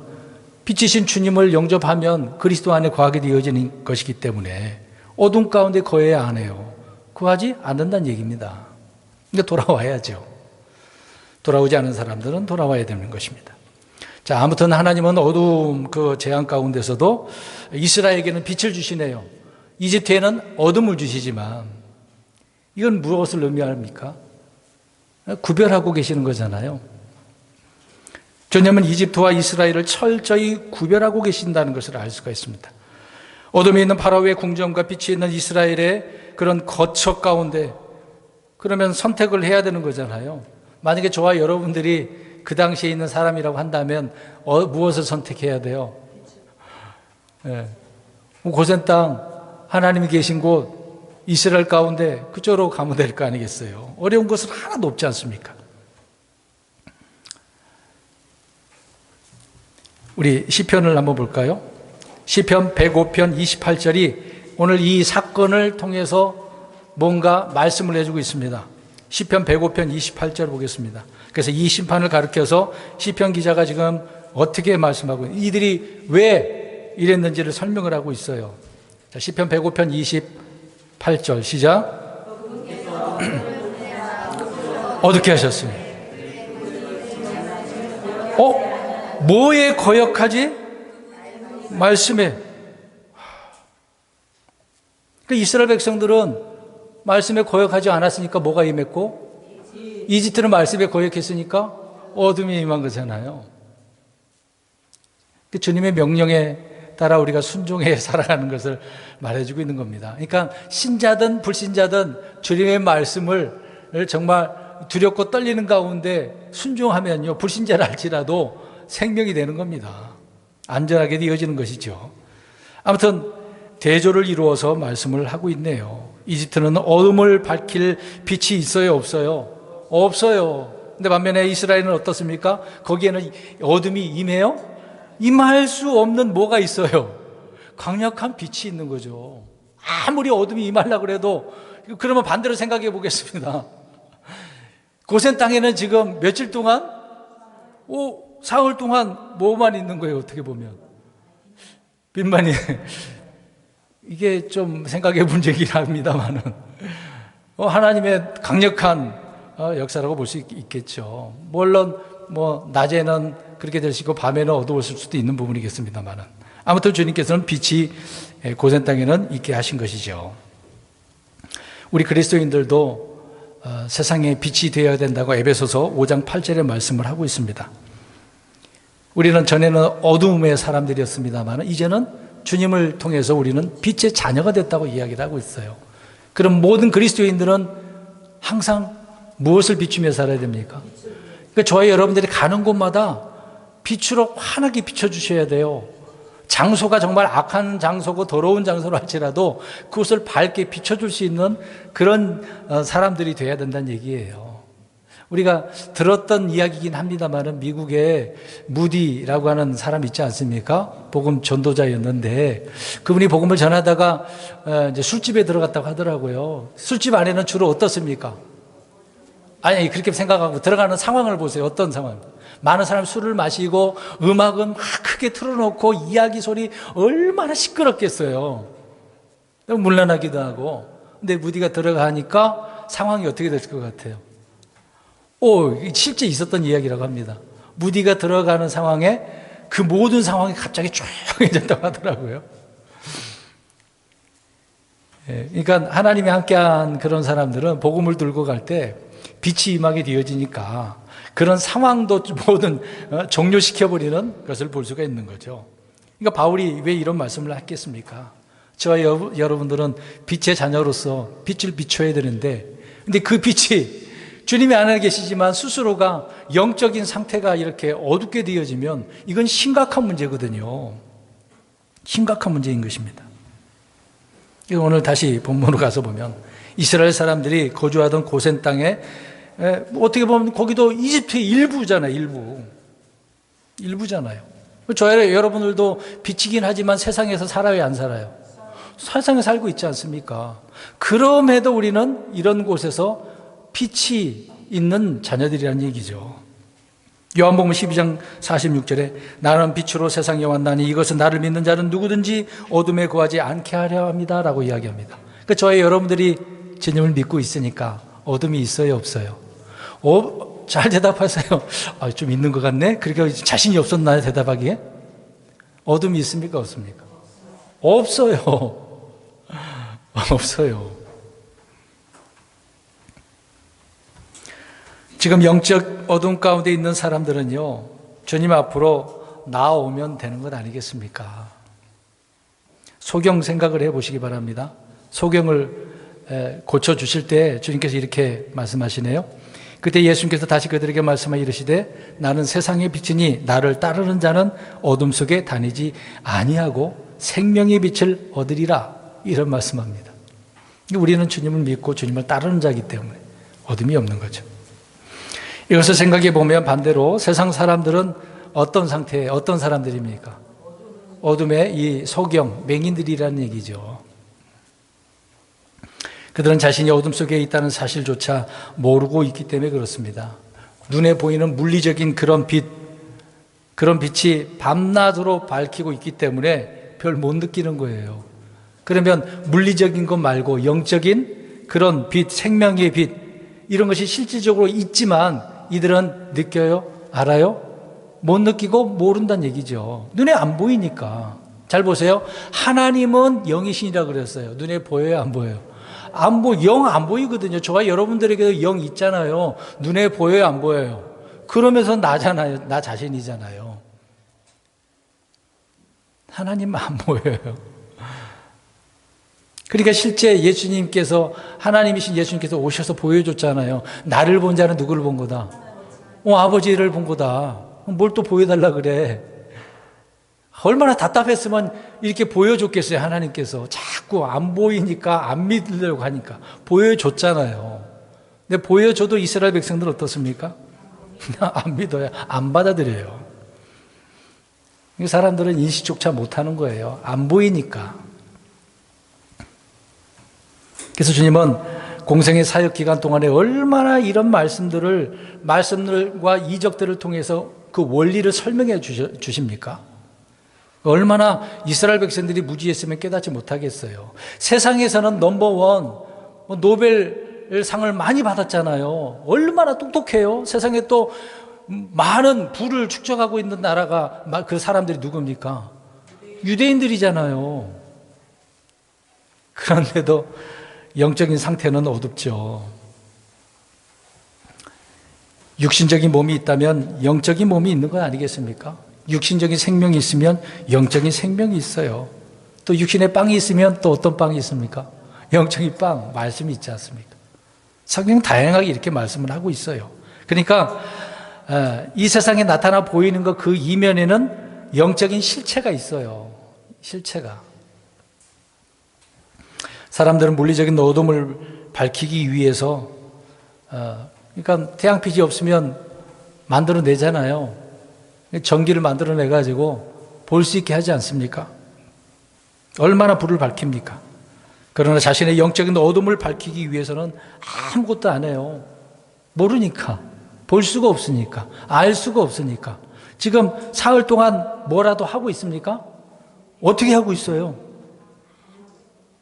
빛이신 주님을 영접하면 그리스도 안에 거하게 되어지는 것이기 때문에 어둠 가운데 거해야 안 해요. 거하지 않는다는 얘기입니다. 근데 돌아와야죠. 돌아오지 않은 사람들은 돌아와야 되는 것입니다. 자, 아무튼 하나님은 어두움 그 재앙 가운데서도 이스라엘에게는 빛을 주시네요. 이집트에는 어둠을 주시지만 이건 무엇을 의미합니까? 구별하고 계시는 거잖아요. 주님은 이집트와 이스라엘을 철저히 구별하고 계신다는 것을 알 수가 있습니다. 어둠에 있는 파라오의 궁정과 빛이 있는 이스라엘의 그런 거처 가운데 그러면 선택을 해야 되는 거잖아요. 만약에 저와 여러분들이 그 당시에 있는 사람이라고 한다면 무엇을 선택해야 돼요? 고센 땅, 하나님이 계신 곳, 이스라엘 가운데 그쪽으로 가면 될 거 아니겠어요? 어려운 것은 하나도 없지 않습니까? 우리 시편을 한번 볼까요? 시편 105편 28절이 오늘 이 사건을 통해서 뭔가 말씀을 해주고 있습니다. 시편 105편 28절 보겠습니다. 그래서 이 심판을 가리켜서 시편 기자가 지금 어떻게 말씀하고 이들이 왜 이랬는지를 설명을 하고 있어요. 자, 시편 105편 28절 시작. 어떻게 하셨어요? 뭐에 거역하지? 말씀에. 이스라엘 백성들은 말씀에 거역하지 않았으니까 뭐가 임했고, 이집트는 말씀에 거역했으니까 어둠이 임한 거잖아요. 주님의 명령에 따라 우리가 순종해 살아가는 것을 말해주고 있는 겁니다. 그러니까 신자든 불신자든 주님의 말씀을 정말 두렵고 떨리는 가운데 순종하면요, 불신자를 할지라도 생명이 되는 겁니다. 안전하게 이어지는 것이죠. 아무튼 대조를 이루어서 말씀을 하고 있네요. 이집트는 어둠을 밝힐 빛이 있어요, 없어요? 없어요. 근데 반면에 이스라엘은 어떻습니까? 거기에는 어둠이 임해요? 임할 수 없는 뭐가 있어요? 강력한 빛이 있는 거죠. 아무리 어둠이 임하려고 그래도, 그러면 반대로 생각해 보겠습니다. 고센 땅에는 지금 며칠 동안? 사흘 동안 뭐만 있는 거예요, 어떻게 보면. 빛만이. 이게 좀 생각해 본 적이긴 합니다만은. 하나님의 강력한 역사라고 볼 수 있겠죠. 물론, 낮에는 그렇게 될 수 있고, 밤에는 어두웠을 수도 있는 부분이겠습니다만은. 아무튼 주님께서는 빛이 고센 땅에는 있게 하신 것이죠. 우리 그리스도인들도 세상에 빛이 되어야 된다고 에베소서 5장 8절에 말씀을 하고 있습니다. 우리는 전에는 어두움의 사람들이었습니다만 이제는 주님을 통해서 우리는 빛의 자녀가 됐다고 이야기를 하고 있어요. 그럼 모든 그리스도인들은 항상 무엇을 비추며 살아야 됩니까? 그러니까 저희 여러분들이 가는 곳마다 빛으로 환하게 비춰주셔야 돼요. 장소가 정말 악한 장소고 더러운 장소로 할지라도 그것을 밝게 비춰줄 수 있는 그런 사람들이 돼야 된다는 얘기예요. 우리가 들었던 이야기이긴 합니다만 미국에 무디라고 하는 사람 있지 않습니까? 복음 전도자였는데 그분이 복음을 전하다가 이제 술집에 들어갔다고 하더라고요. 술집 안에는 주로 어떻습니까? 아니, 그렇게 생각하고 들어가는 상황을 보세요. 어떤 상황? 많은 사람이 술을 마시고 음악은 막 크게 틀어놓고 이야기 소리 얼마나 시끄럽겠어요. 물란하기도 하고. 근데 무디가 들어가니까 상황이 어떻게 될 것 같아요? 실제 있었던 이야기라고 합니다. 무디가 들어가는 상황에 그 모든 상황이 갑자기 조용해졌다고 하더라고요. 그러니까 하나님이 함께한 그런 사람들은 복음을 들고 갈 때 빛이 임하게 되어지니까 그런 상황도 모든 종료시켜버리는 것을 볼 수가 있는 거죠. 그러니까 바울이 왜 이런 말씀을 했겠습니까? 저와 여러분들은 빛의 자녀로서 빛을 비춰야 되는데, 근데 그 빛이 주님이 안에 계시지만 스스로가 영적인 상태가 이렇게 어둡게 되어지면 이건 심각한 문제거든요. 심각한 문제인 것입니다. 오늘 다시 본문으로 가서 보면 이스라엘 사람들이 거주하던 고센 땅에 어떻게 보면 거기도 이집트의 일부잖아요. 일부잖아요. 저희 여러분들도 빛이긴 하지만 세상에서 살아요, 안 살아요? 세상에 살고 있지 않습니까? 그럼에도 우리는 이런 곳에서 빛이 있는 자녀들이라는 얘기죠. 요한복음 12장 46절에 나는 빛으로 세상에 왔나니 이것은 나를 믿는 자는 누구든지 어둠에 거하지 않게 하려 합니다 라고 이야기합니다. 그러니까 저희 여러분들이 주님을 믿고 있으니까 어둠이 있어요, 없어요? 잘 대답하세요. 좀 있는 것 같네? 그렇게 자신이 없었나요, 대답하기에? 어둠이 있습니까, 없습니까? 없어요. 없어요. 지금 영적 어둠 가운데 있는 사람들은요, 주님 앞으로 나아오면 되는 것 아니겠습니까? 소경 생각을 해보시기 바랍니다. 소경을 고쳐주실 때 주님께서 이렇게 말씀하시네요. 그때 예수님께서 다시 그들에게 말씀하여 이르시되 나는 세상의 빛이니 나를 따르는 자는 어둠 속에 다니지 아니하고 생명의 빛을 얻으리라, 이런 말씀합니다. 우리는 주님을 믿고 주님을 따르는 자이기 때문에 어둠이 없는 거죠. 이것을 생각해 보면 반대로 세상 사람들은 어떤 상태에 어떤 사람들입니까? 어둠의 이 소경, 맹인들이라는 얘기죠. 그들은 자신이 어둠 속에 있다는 사실조차 모르고 있기 때문에 그렇습니다. 눈에 보이는 물리적인 그런 빛이 밤낮으로 밝히고 있기 때문에 별 못 느끼는 거예요. 그러면 물리적인 것 말고 영적인 그런 빛, 생명의 빛, 이런 것이 실질적으로 있지만 이들은 느껴요? 알아요? 못 느끼고 모른다는 얘기죠. 눈에 안 보이니까. 잘 보세요. 하나님은 영이신이라고 그랬어요. 눈에 보여요, 안 보여요? 영 안 보이거든요. 저와 여러분들에게도 영 있잖아요. 눈에 보여요, 안 보여요? 그러면서 나잖아요. 나 자신이잖아요. 하나님은 안 보여요. 그러니까 실제 예수님께서, 하나님이신 예수님께서 오셔서 보여줬잖아요. 나를 본 자는 누구를 본 거다? 아버지를 본 거다. 뭘 또 보여달라 그래? 얼마나 답답했으면 이렇게 보여줬겠어요, 하나님께서. 자꾸 안 보이니까 안 믿으려고 하니까. 보여줬잖아요. 근데 보여줘도 이스라엘 백성들 어떻습니까? 안 믿어요. 안 받아들여요. 이 사람들은 인식조차 못하는 거예요. 안 보이니까. 그래서 주님은 공생의 사역 기간 동안에 얼마나 이런 말씀들과 이적들을 통해서 그 원리를 설명해 주십니까? 얼마나 이스라엘 백성들이 무지했으면 깨닫지 못하겠어요. 세상에서는 넘버원 노벨 상을 많이 받았잖아요. 얼마나 똑똑해요. 세상에 또 많은 부를 축적하고 있는 나라가 그 사람들이 누굽니까? 유대인들이잖아요. 그런데도 영적인 상태는 어둡죠. 육신적인 몸이 있다면 영적인 몸이 있는 건 아니겠습니까? 육신적인 생명이 있으면 영적인 생명이 있어요. 또 육신의 빵이 있으면 또 어떤 빵이 있습니까? 영적인 빵, 말씀이 있지 않습니까? 성경 다양하게 이렇게 말씀을 하고 있어요. 그러니까 이 세상에 나타나 보이는 것 그 이면에는 영적인 실체가 있어요. 실체가. 사람들은 물리적인 어둠을 밝히기 위해서 그러니까 태양빛이 없으면 만들어내잖아요. 전기를 만들어내가지고 볼 수 있게 하지 않습니까? 얼마나 불을 밝힙니까? 그러나 자신의 영적인 어둠을 밝히기 위해서는 아무것도 안 해요. 모르니까, 볼 수가 없으니까, 알 수가 없으니까. 지금 사흘 동안 뭐라도 하고 있습니까? 어떻게 하고 있어요?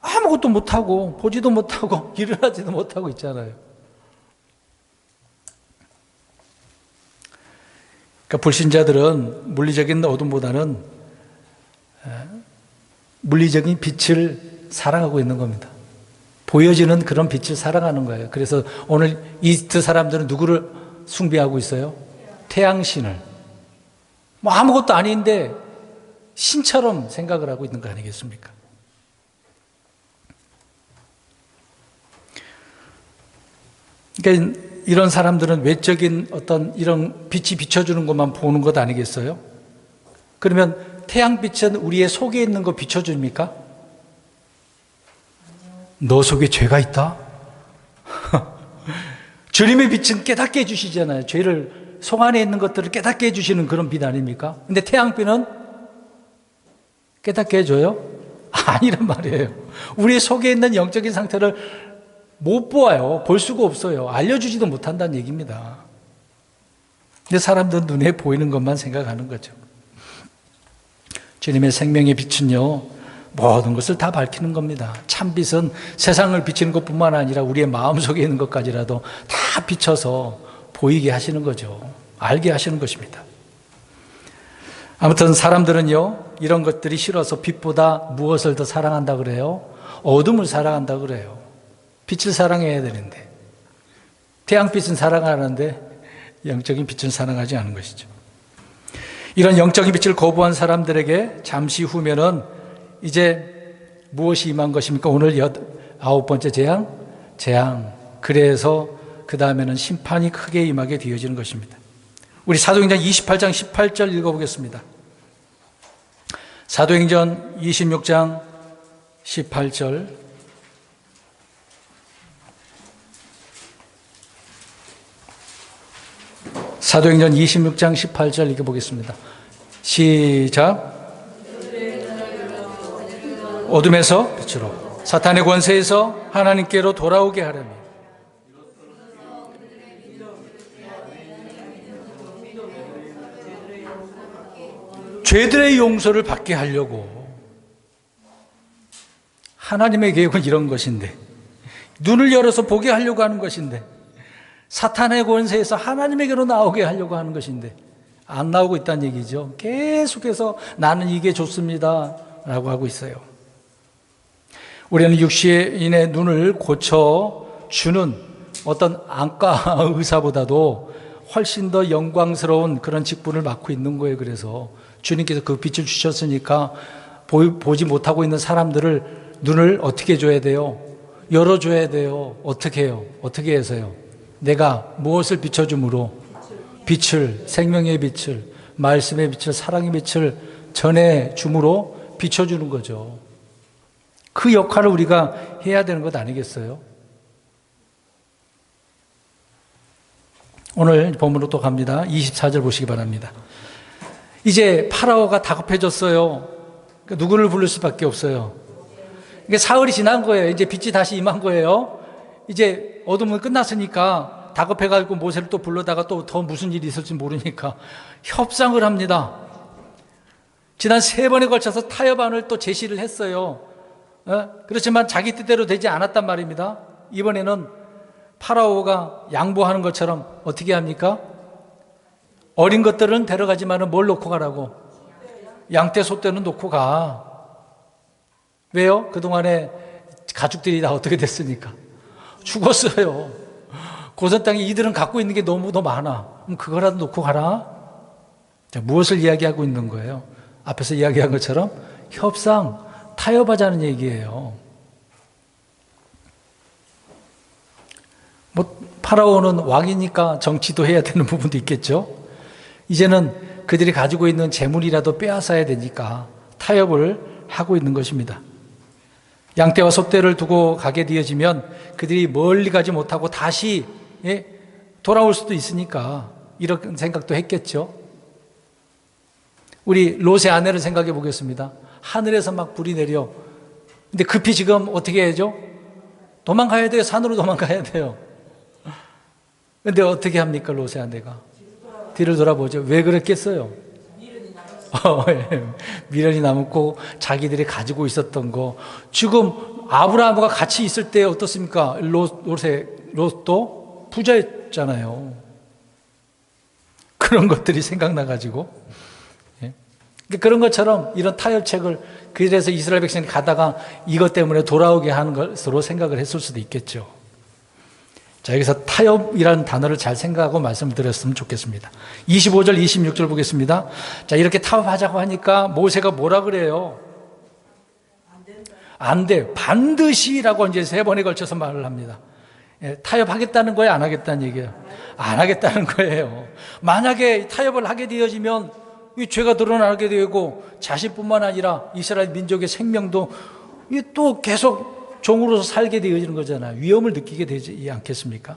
아무것도 못하고, 보지도 못하고, 일어나지도 못하고 있잖아요. 그러니까 불신자들은 물리적인 어둠보다는 물리적인 빛을 사랑하고 있는 겁니다. 보여지는 그런 빛을 사랑하는 거예요. 그래서 오늘 이스트 사람들은 누구를 숭배하고 있어요? 태양신을. 뭐 아무것도 아닌데 신처럼 생각을 하고 있는 거 아니겠습니까? 그러니까 이런 사람들은 외적인 어떤 이런 빛이 비춰주는 것만 보는 것 아니겠어요? 그러면 태양빛은 우리의 속에 있는 거 비춰줍니까? 너 속에 죄가 있다? 주님의 빛은 깨닫게 해주시잖아요. 죄를, 속 안에 있는 것들을 깨닫게 해주시는 그런 빛 아닙니까? 근데 태양빛은 깨닫게 해줘요? 아니란 말이에요. 우리 속에 있는 영적인 상태를 못 보아요. 볼 수가 없어요. 알려주지도 못한다는 얘기입니다. 근데 사람들은 눈에 보이는 것만 생각하는 거죠. 주님의 생명의 빛은요, 모든 것을 다 밝히는 겁니다. 참빛은 세상을 비치는 것뿐만 아니라 우리의 마음속에 있는 것까지라도 다 비춰서 보이게 하시는 거죠. 알게 하시는 것입니다. 아무튼 사람들은요, 이런 것들이 싫어서 빛보다 무엇을 더 사랑한다 그래요? 어둠을 사랑한다 그래요. 빛을 사랑해야 되는데 태양빛은 사랑하는데 영적인 빛은 사랑하지 않은 것이죠. 이런 영적인 빛을 거부한 사람들에게 잠시 후면은 이제 무엇이 임한 것입니까? 오늘 9번째 재앙. 그래서 그 다음에는 심판이 크게 임하게 되어지는 것입니다. 우리 사도행전 28장 18절 읽어보겠습니다. 사도행전 26장 18절. 사도행전 26장 18절 읽어보겠습니다. 시작. 어둠에서 빛으로 사탄의 권세에서 하나님께로 돌아오게 하려며 죄들의 용서를 받게 하려고. 하나님의 계획은 이런 것인데, 눈을 열어서 보게 하려고 하는 것인데, 사탄의 권세에서 하나님에게로 나오게 하려고 하는 것인데 안 나오고 있다는 얘기죠. 계속해서 나는 이게 좋습니다 라고 하고 있어요. 우리는 육신의 눈을 고쳐주는 어떤 안과 의사보다도 훨씬 더 영광스러운 그런 직분을 맡고 있는 거예요. 그래서 주님께서 그 빛을 주셨으니까 보지 못하고 있는 사람들을 눈을 어떻게 줘야 돼요? 열어줘야 돼요. 어떻게 해요? 어떻게 해서요? 내가 무엇을 비춰줌으로? 빛을, 생명의 빛을, 말씀의 빛을, 사랑의 빛을 전해줌으로 비춰주는 거죠. 그 역할을 우리가 해야 되는 것 아니겠어요? 오늘 본문으로 또 갑니다. 24절 보시기 바랍니다. 이제 파라오가 다급해졌어요. 그러니까 누구를 부를 수밖에 없어요. 이게 사흘이 지난 거예요. 이제 빛이 다시 임한 거예요. 이제 어둠은 끝났으니까 다급해가지고 모세를 또 불러다가 또 더 무슨 일이 있을지 모르니까 협상을 합니다. 지난 3번에 걸쳐서 타협안을 또 제시를 했어요. 그렇지만 자기 뜻대로 되지 않았단 말입니다. 이번에는 파라오가 양보하는 것처럼 어떻게 합니까? 어린 것들은 데려가지만은 뭘 놓고 가라고? 양떼 소떼는 놓고 가. 왜요? 그동안에 가축들이 다 어떻게 됐습니까? 죽었어요. 고선 땅에 이들은 갖고 있는 게 너무 더 많아. 그럼 그거라도 놓고 가라. 자, 무엇을 이야기하고 있는 거예요? 앞에서 이야기한 것처럼 협상, 타협하자는 얘기예요. 파라오는 왕이니까 정치도 해야 되는 부분도 있겠죠. 이제는 그들이 가지고 있는 재물이라도 빼앗아야 되니까 타협을 하고 있는 것입니다. 양떼와 소떼를 두고 가게 되어지면 그들이 멀리 가지 못하고 다시 돌아올 수도 있으니까 이런 생각도 했겠죠. 우리 롯의 아내를 생각해 보겠습니다. 하늘에서 막 불이 내려. 근데 급히 지금 어떻게 해야죠? 도망가야 돼요. 산으로 도망가야 돼요. 근데 어떻게 합니까? 롯의 아내가 뒤를 돌아보죠. 왜 그랬겠어요? 미련이 남고 자기들이 가지고 있었던 거. 지금 아브라함과 같이 있을 때 어떻습니까? 롯도 부자였잖아요. 그런 것들이 생각나가지고. 그런 것처럼 이런 타협책을, 그래서 이스라엘 백성이 가다가 이것 때문에 돌아오게 하는 것으로 생각을 했을 수도 있겠죠. 자, 여기서 타협이라는 단어를 잘 생각하고 말씀을 드렸으면 좋겠습니다. 25절, 26절 보겠습니다. 자, 이렇게 타협하자고 하니까 모세가 뭐라 그래요? 안 돼. 반드시라고 이제 3번에 걸쳐서 말을 합니다. 타협하겠다는 거예요? 안 하겠다는 얘기예요? 안 하겠다는 거예요. 만약에 타협을 하게 되어지면 이 죄가 드러나게 되고 자신뿐만 아니라 이스라엘 민족의 생명도 또 계속 종으로서 살게 되어지는 거잖아요. 위험을 느끼게 되지 않겠습니까?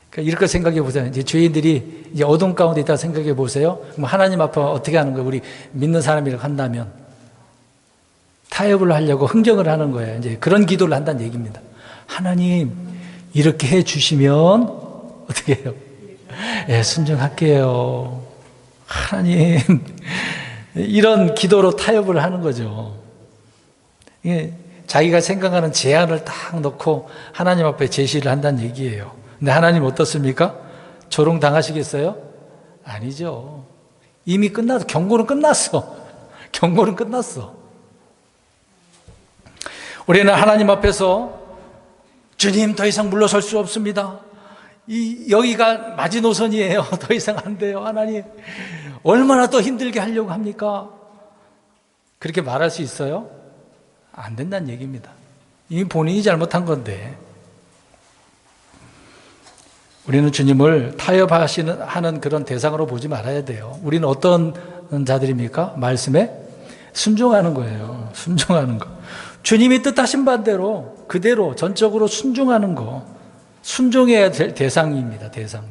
그러니까 이렇게 생각해 보세요. 이제 죄인들이 이제 어둠 가운데 있다 생각해 보세요. 그럼 하나님 앞에 어떻게 하는 거예요? 우리 믿는 사람이라고 한다면 타협을 하려고 흥정을 하는 거예요. 이제 그런 기도를 한다는 얘기입니다. 하나님 이렇게 해 주시면 어떻게 해요? 예, 순종할게요. 하나님 이런 기도로 타협을 하는 거죠. 자기가 생각하는 제안을 딱 넣고 하나님 앞에 제시를 한다는 얘기예요. 근데 하나님 어떻습니까? 조롱당하시겠어요? 아니죠. 이미 끝나서 경고는 끝났어. 경고는 끝났어. 우리는 하나님 앞에서 주님 더 이상 물러설 수 없습니다. 여기가 마지노선이에요. 더 이상 안 돼요. 하나님 얼마나 더 힘들게 하려고 합니까? 그렇게 말할 수 있어요? 안 된다는 얘기입니다. 이미 본인이 잘못한 건데. 우리는 주님을 타협하는 그런 대상으로 보지 말아야 돼요. 우리는 어떤 자들입니까? 말씀에 순종하는 거예요. 순종하는 거. 주님이 뜻하신 반대로 그대로 전적으로 순종하는 거. 순종해야 될 대상입니다. 대상.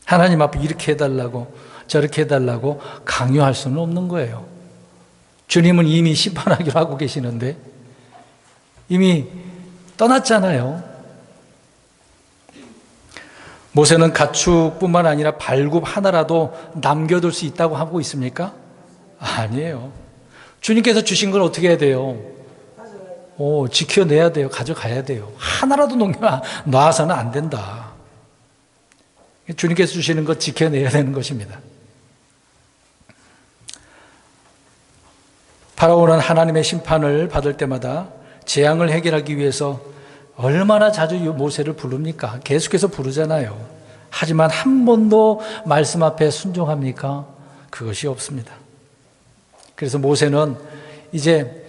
하나님 앞에 이렇게 해달라고 저렇게 해달라고 강요할 수는 없는 거예요. 주님은 이미 심판하기로 하고 계시는데 이미 떠났잖아요. 모세는 가축뿐만 아니라 발굽 하나라도 남겨둘 수 있다고 하고 있습니까? 아니에요. 주님께서 주신 걸 어떻게 해야 돼요? 지켜내야 돼요. 가져가야 돼요. 하나라도 놔서는 안 된다. 주님께서 주시는 것 지켜내야 되는 것입니다. 파라오는 하나님의 심판을 받을 때마다 재앙을 해결하기 위해서 얼마나 자주 모세를 부릅니까? 계속해서 부르잖아요. 하지만 한 번도 말씀 앞에 순종합니까? 그것이 없습니다. 그래서 모세는 이제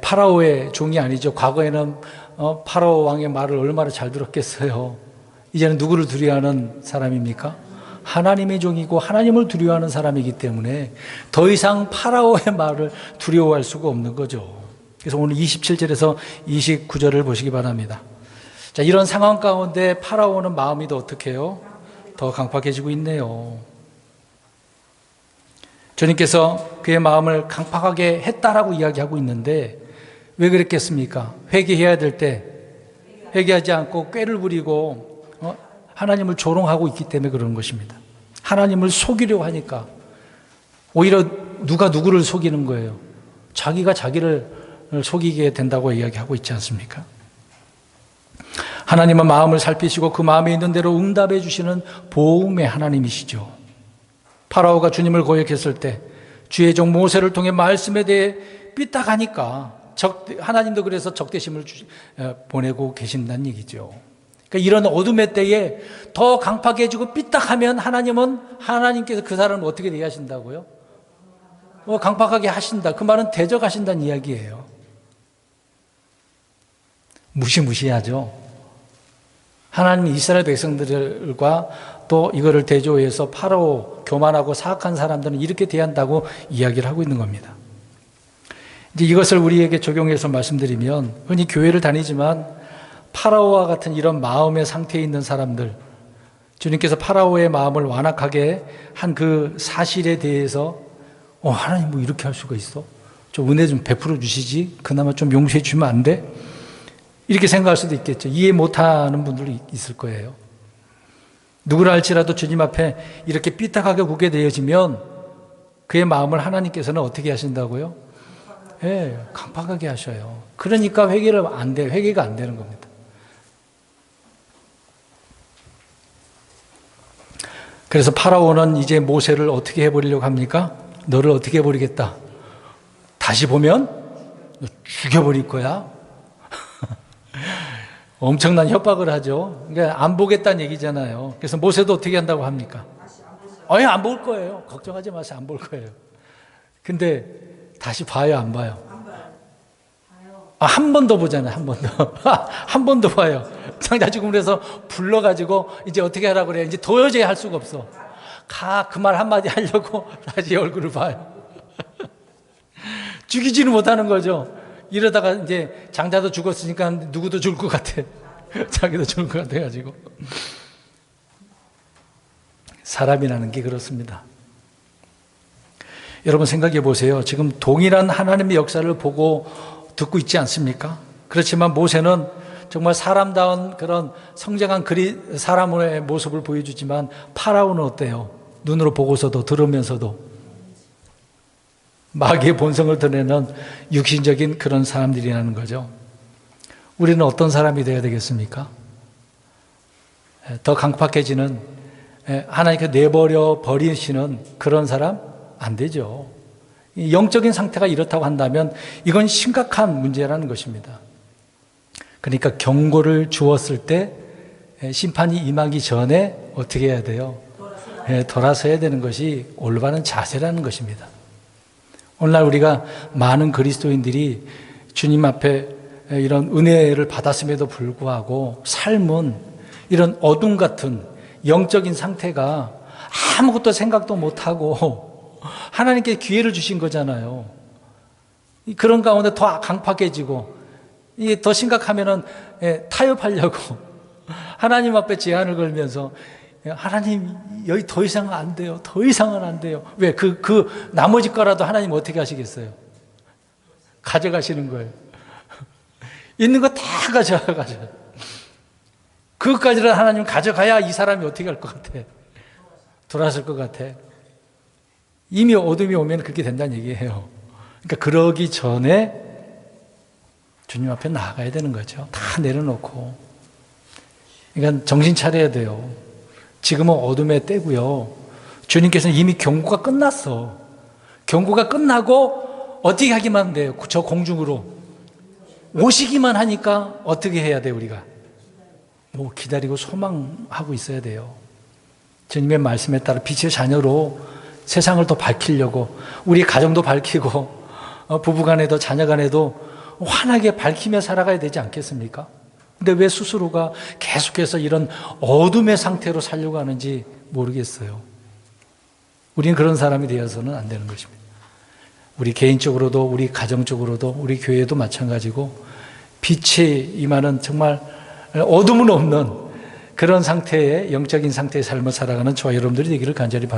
파라오의 종이 아니죠. 과거에는 파라오 왕의 말을 얼마나 잘 들었겠어요. 이제는 누구를 두려워하는 사람입니까? 하나님의 종이고 하나님을 두려워하는 사람이기 때문에 더 이상 파라오의 말을 두려워할 수가 없는 거죠. 그래서 오늘 27절에서 29절을 보시기 바랍니다. 자, 이런 상황 가운데 파라오는 마음이 더 어떻게 해요? 더 강팍해지고 있네요. 주님께서 그의 마음을 강팍하게 했다라고 이야기하고 있는데 왜 그랬겠습니까? 회개해야 될 때 회개하지 않고 꾀를 부리고 하나님을 조롱하고 있기 때문에 그러는 것입니다. 하나님을 속이려고 하니까 오히려 누가 누구를 속이는 거예요? 자기가 자기를 속이게 된다고 이야기하고 있지 않습니까? 하나님은 마음을 살피시고 그 마음에 있는 대로 응답해 주시는 보응의 하나님이시죠. 파라오가 주님을 고역했을 때 주의 종 모세를 통해 말씀에 대해 삐딱하니까 하나님도 그래서 적대심을 보내고 계신다는 얘기죠. 그러니까 이런 어둠의 때에 더 강팍해지고 삐딱하면 하나님께서 그 사람을 어떻게 대하신다고요? 강팍하게 하신다. 그 말은 대적하신다는 이야기예요. 무시무시하죠. 하나님이 이스라엘 백성들과 또 이거를 대조해서 파라오 교만하고 사악한 사람들은 이렇게 대한다고 이야기를 하고 있는 겁니다. 이제 이것을 우리에게 적용해서 말씀드리면 흔히 교회를 다니지만 파라오와 같은 이런 마음의 상태에 있는 사람들, 주님께서 파라오의 마음을 완악하게 한 그 사실에 대해서 하나님 뭐 이렇게 할 수가 있어? 좀 은혜 좀 베풀어 주시지? 그나마 좀 용서해 주면 안 돼? 이렇게 생각할 수도 있겠죠. 이해 못하는 분들이 있을 거예요. 누구를 할지라도 주님 앞에 이렇게 삐딱하게 보게 되어지면 그의 마음을 하나님께서는 어떻게 하신다고요? 강팍하게 하셔요. 그러니까 회개가 안 되는 겁니다. 그래서 파라오는 이제 모세를 어떻게 해버리려고 합니까? 너를 어떻게 해버리겠다. 다시 보면 너 죽여버릴 거야. 엄청난 협박을 하죠. 그러니까 안 보겠다는 얘기잖아요. 그래서 모세도 어떻게 한다고 합니까? 안 볼 거예요. 걱정하지 마세요. 안 볼 거예요. 근데 다시 봐요, 안 봐요? 한 번 더 보잖아요. 한 번 더. 한 번 더 봐요. 장자죽음을 해서 불러가지고 이제 어떻게 하라고 그래요? 이제 도저히 할 수가 없어. 그 말 한마디 하려고 다시 얼굴을 봐요. 죽이지는 못하는 거죠. 이러다가 이제 장자도 죽었으니까 누구도 죽을 것 같아. 자기도 죽을 것 같아가지고. 사람이라는 게 그렇습니다. 여러분 생각해 보세요. 지금 동일한 하나님의 역사를 보고 듣고 있지 않습니까? 그렇지만 모세는 정말 사람다운 그런 성장한 사람의 모습을 보여주지만 파라오는 어때요? 눈으로 보고서도 들으면서도 마귀의 본성을 드러내는 육신적인 그런 사람들이라는 거죠. 우리는 어떤 사람이 되어야 되겠습니까? 더 강팍해지는 하나님께 내버려 버리시는 그런 사람? 안 되죠. 영적인 상태가 이렇다고 한다면 이건 심각한 문제라는 것입니다. 그러니까 경고를 주었을 때 심판이 임하기 전에 어떻게 해야 돼요? 돌아서야 되는 것이 올바른 자세라는 것입니다. 오늘날 우리가 많은 그리스도인들이 주님 앞에 이런 은혜를 받았음에도 불구하고 삶은 이런 어둠 같은 영적인 상태가 아무것도 생각도 못하고 하나님께 기회를 주신 거잖아요. 그런 가운데 더 강팍해지고 이게 더 심각하면은 타협하려고 하나님 앞에 제한을 걸면서 하나님 여기 더 이상은 안 돼요. 더 이상은 안 돼요. 왜? 그 나머지 거라도 하나님 어떻게 하시겠어요? 가져가시는 거예요. 있는 거 다 가져가죠. 그것까지는 하나님 가져가야 이 사람이 어떻게 할 것 같아? 돌아설 것 같아. 이미 어둠이 오면 그렇게 된다는 얘기예요. 그러니까 그러기 전에 주님 앞에 나아가야 되는 거죠. 다 내려놓고. 그러니까 정신 차려야 돼요. 지금은 어둠의 때고요. 주님께서는 이미 경고가 끝났어. 경고가 끝나고 어떻게 하기만 하면 돼요? 저 공중으로 오시기만 하니까 어떻게 해야 돼요? 우리가 기다리고 소망하고 있어야 돼요. 주님의 말씀에 따라 빛의 자녀로 세상을 더 밝히려고 우리 가정도 밝히고 부부간에도 자녀간에도 환하게 밝히며 살아가야 되지 않겠습니까? 근데 왜 스스로가 계속해서 이런 어둠의 상태로 살려고 하는지 모르겠어요. 우리는 그런 사람이 되어서는 안 되는 것입니다. 우리 개인적으로도 우리 가정적으로도 우리 교회도 마찬가지고 빛이 임하는 정말 어둠은 없는 그런 상태의 영적인 상태의 삶을 살아가는 저와 여러분들이 되기를 간절히 바랍니다.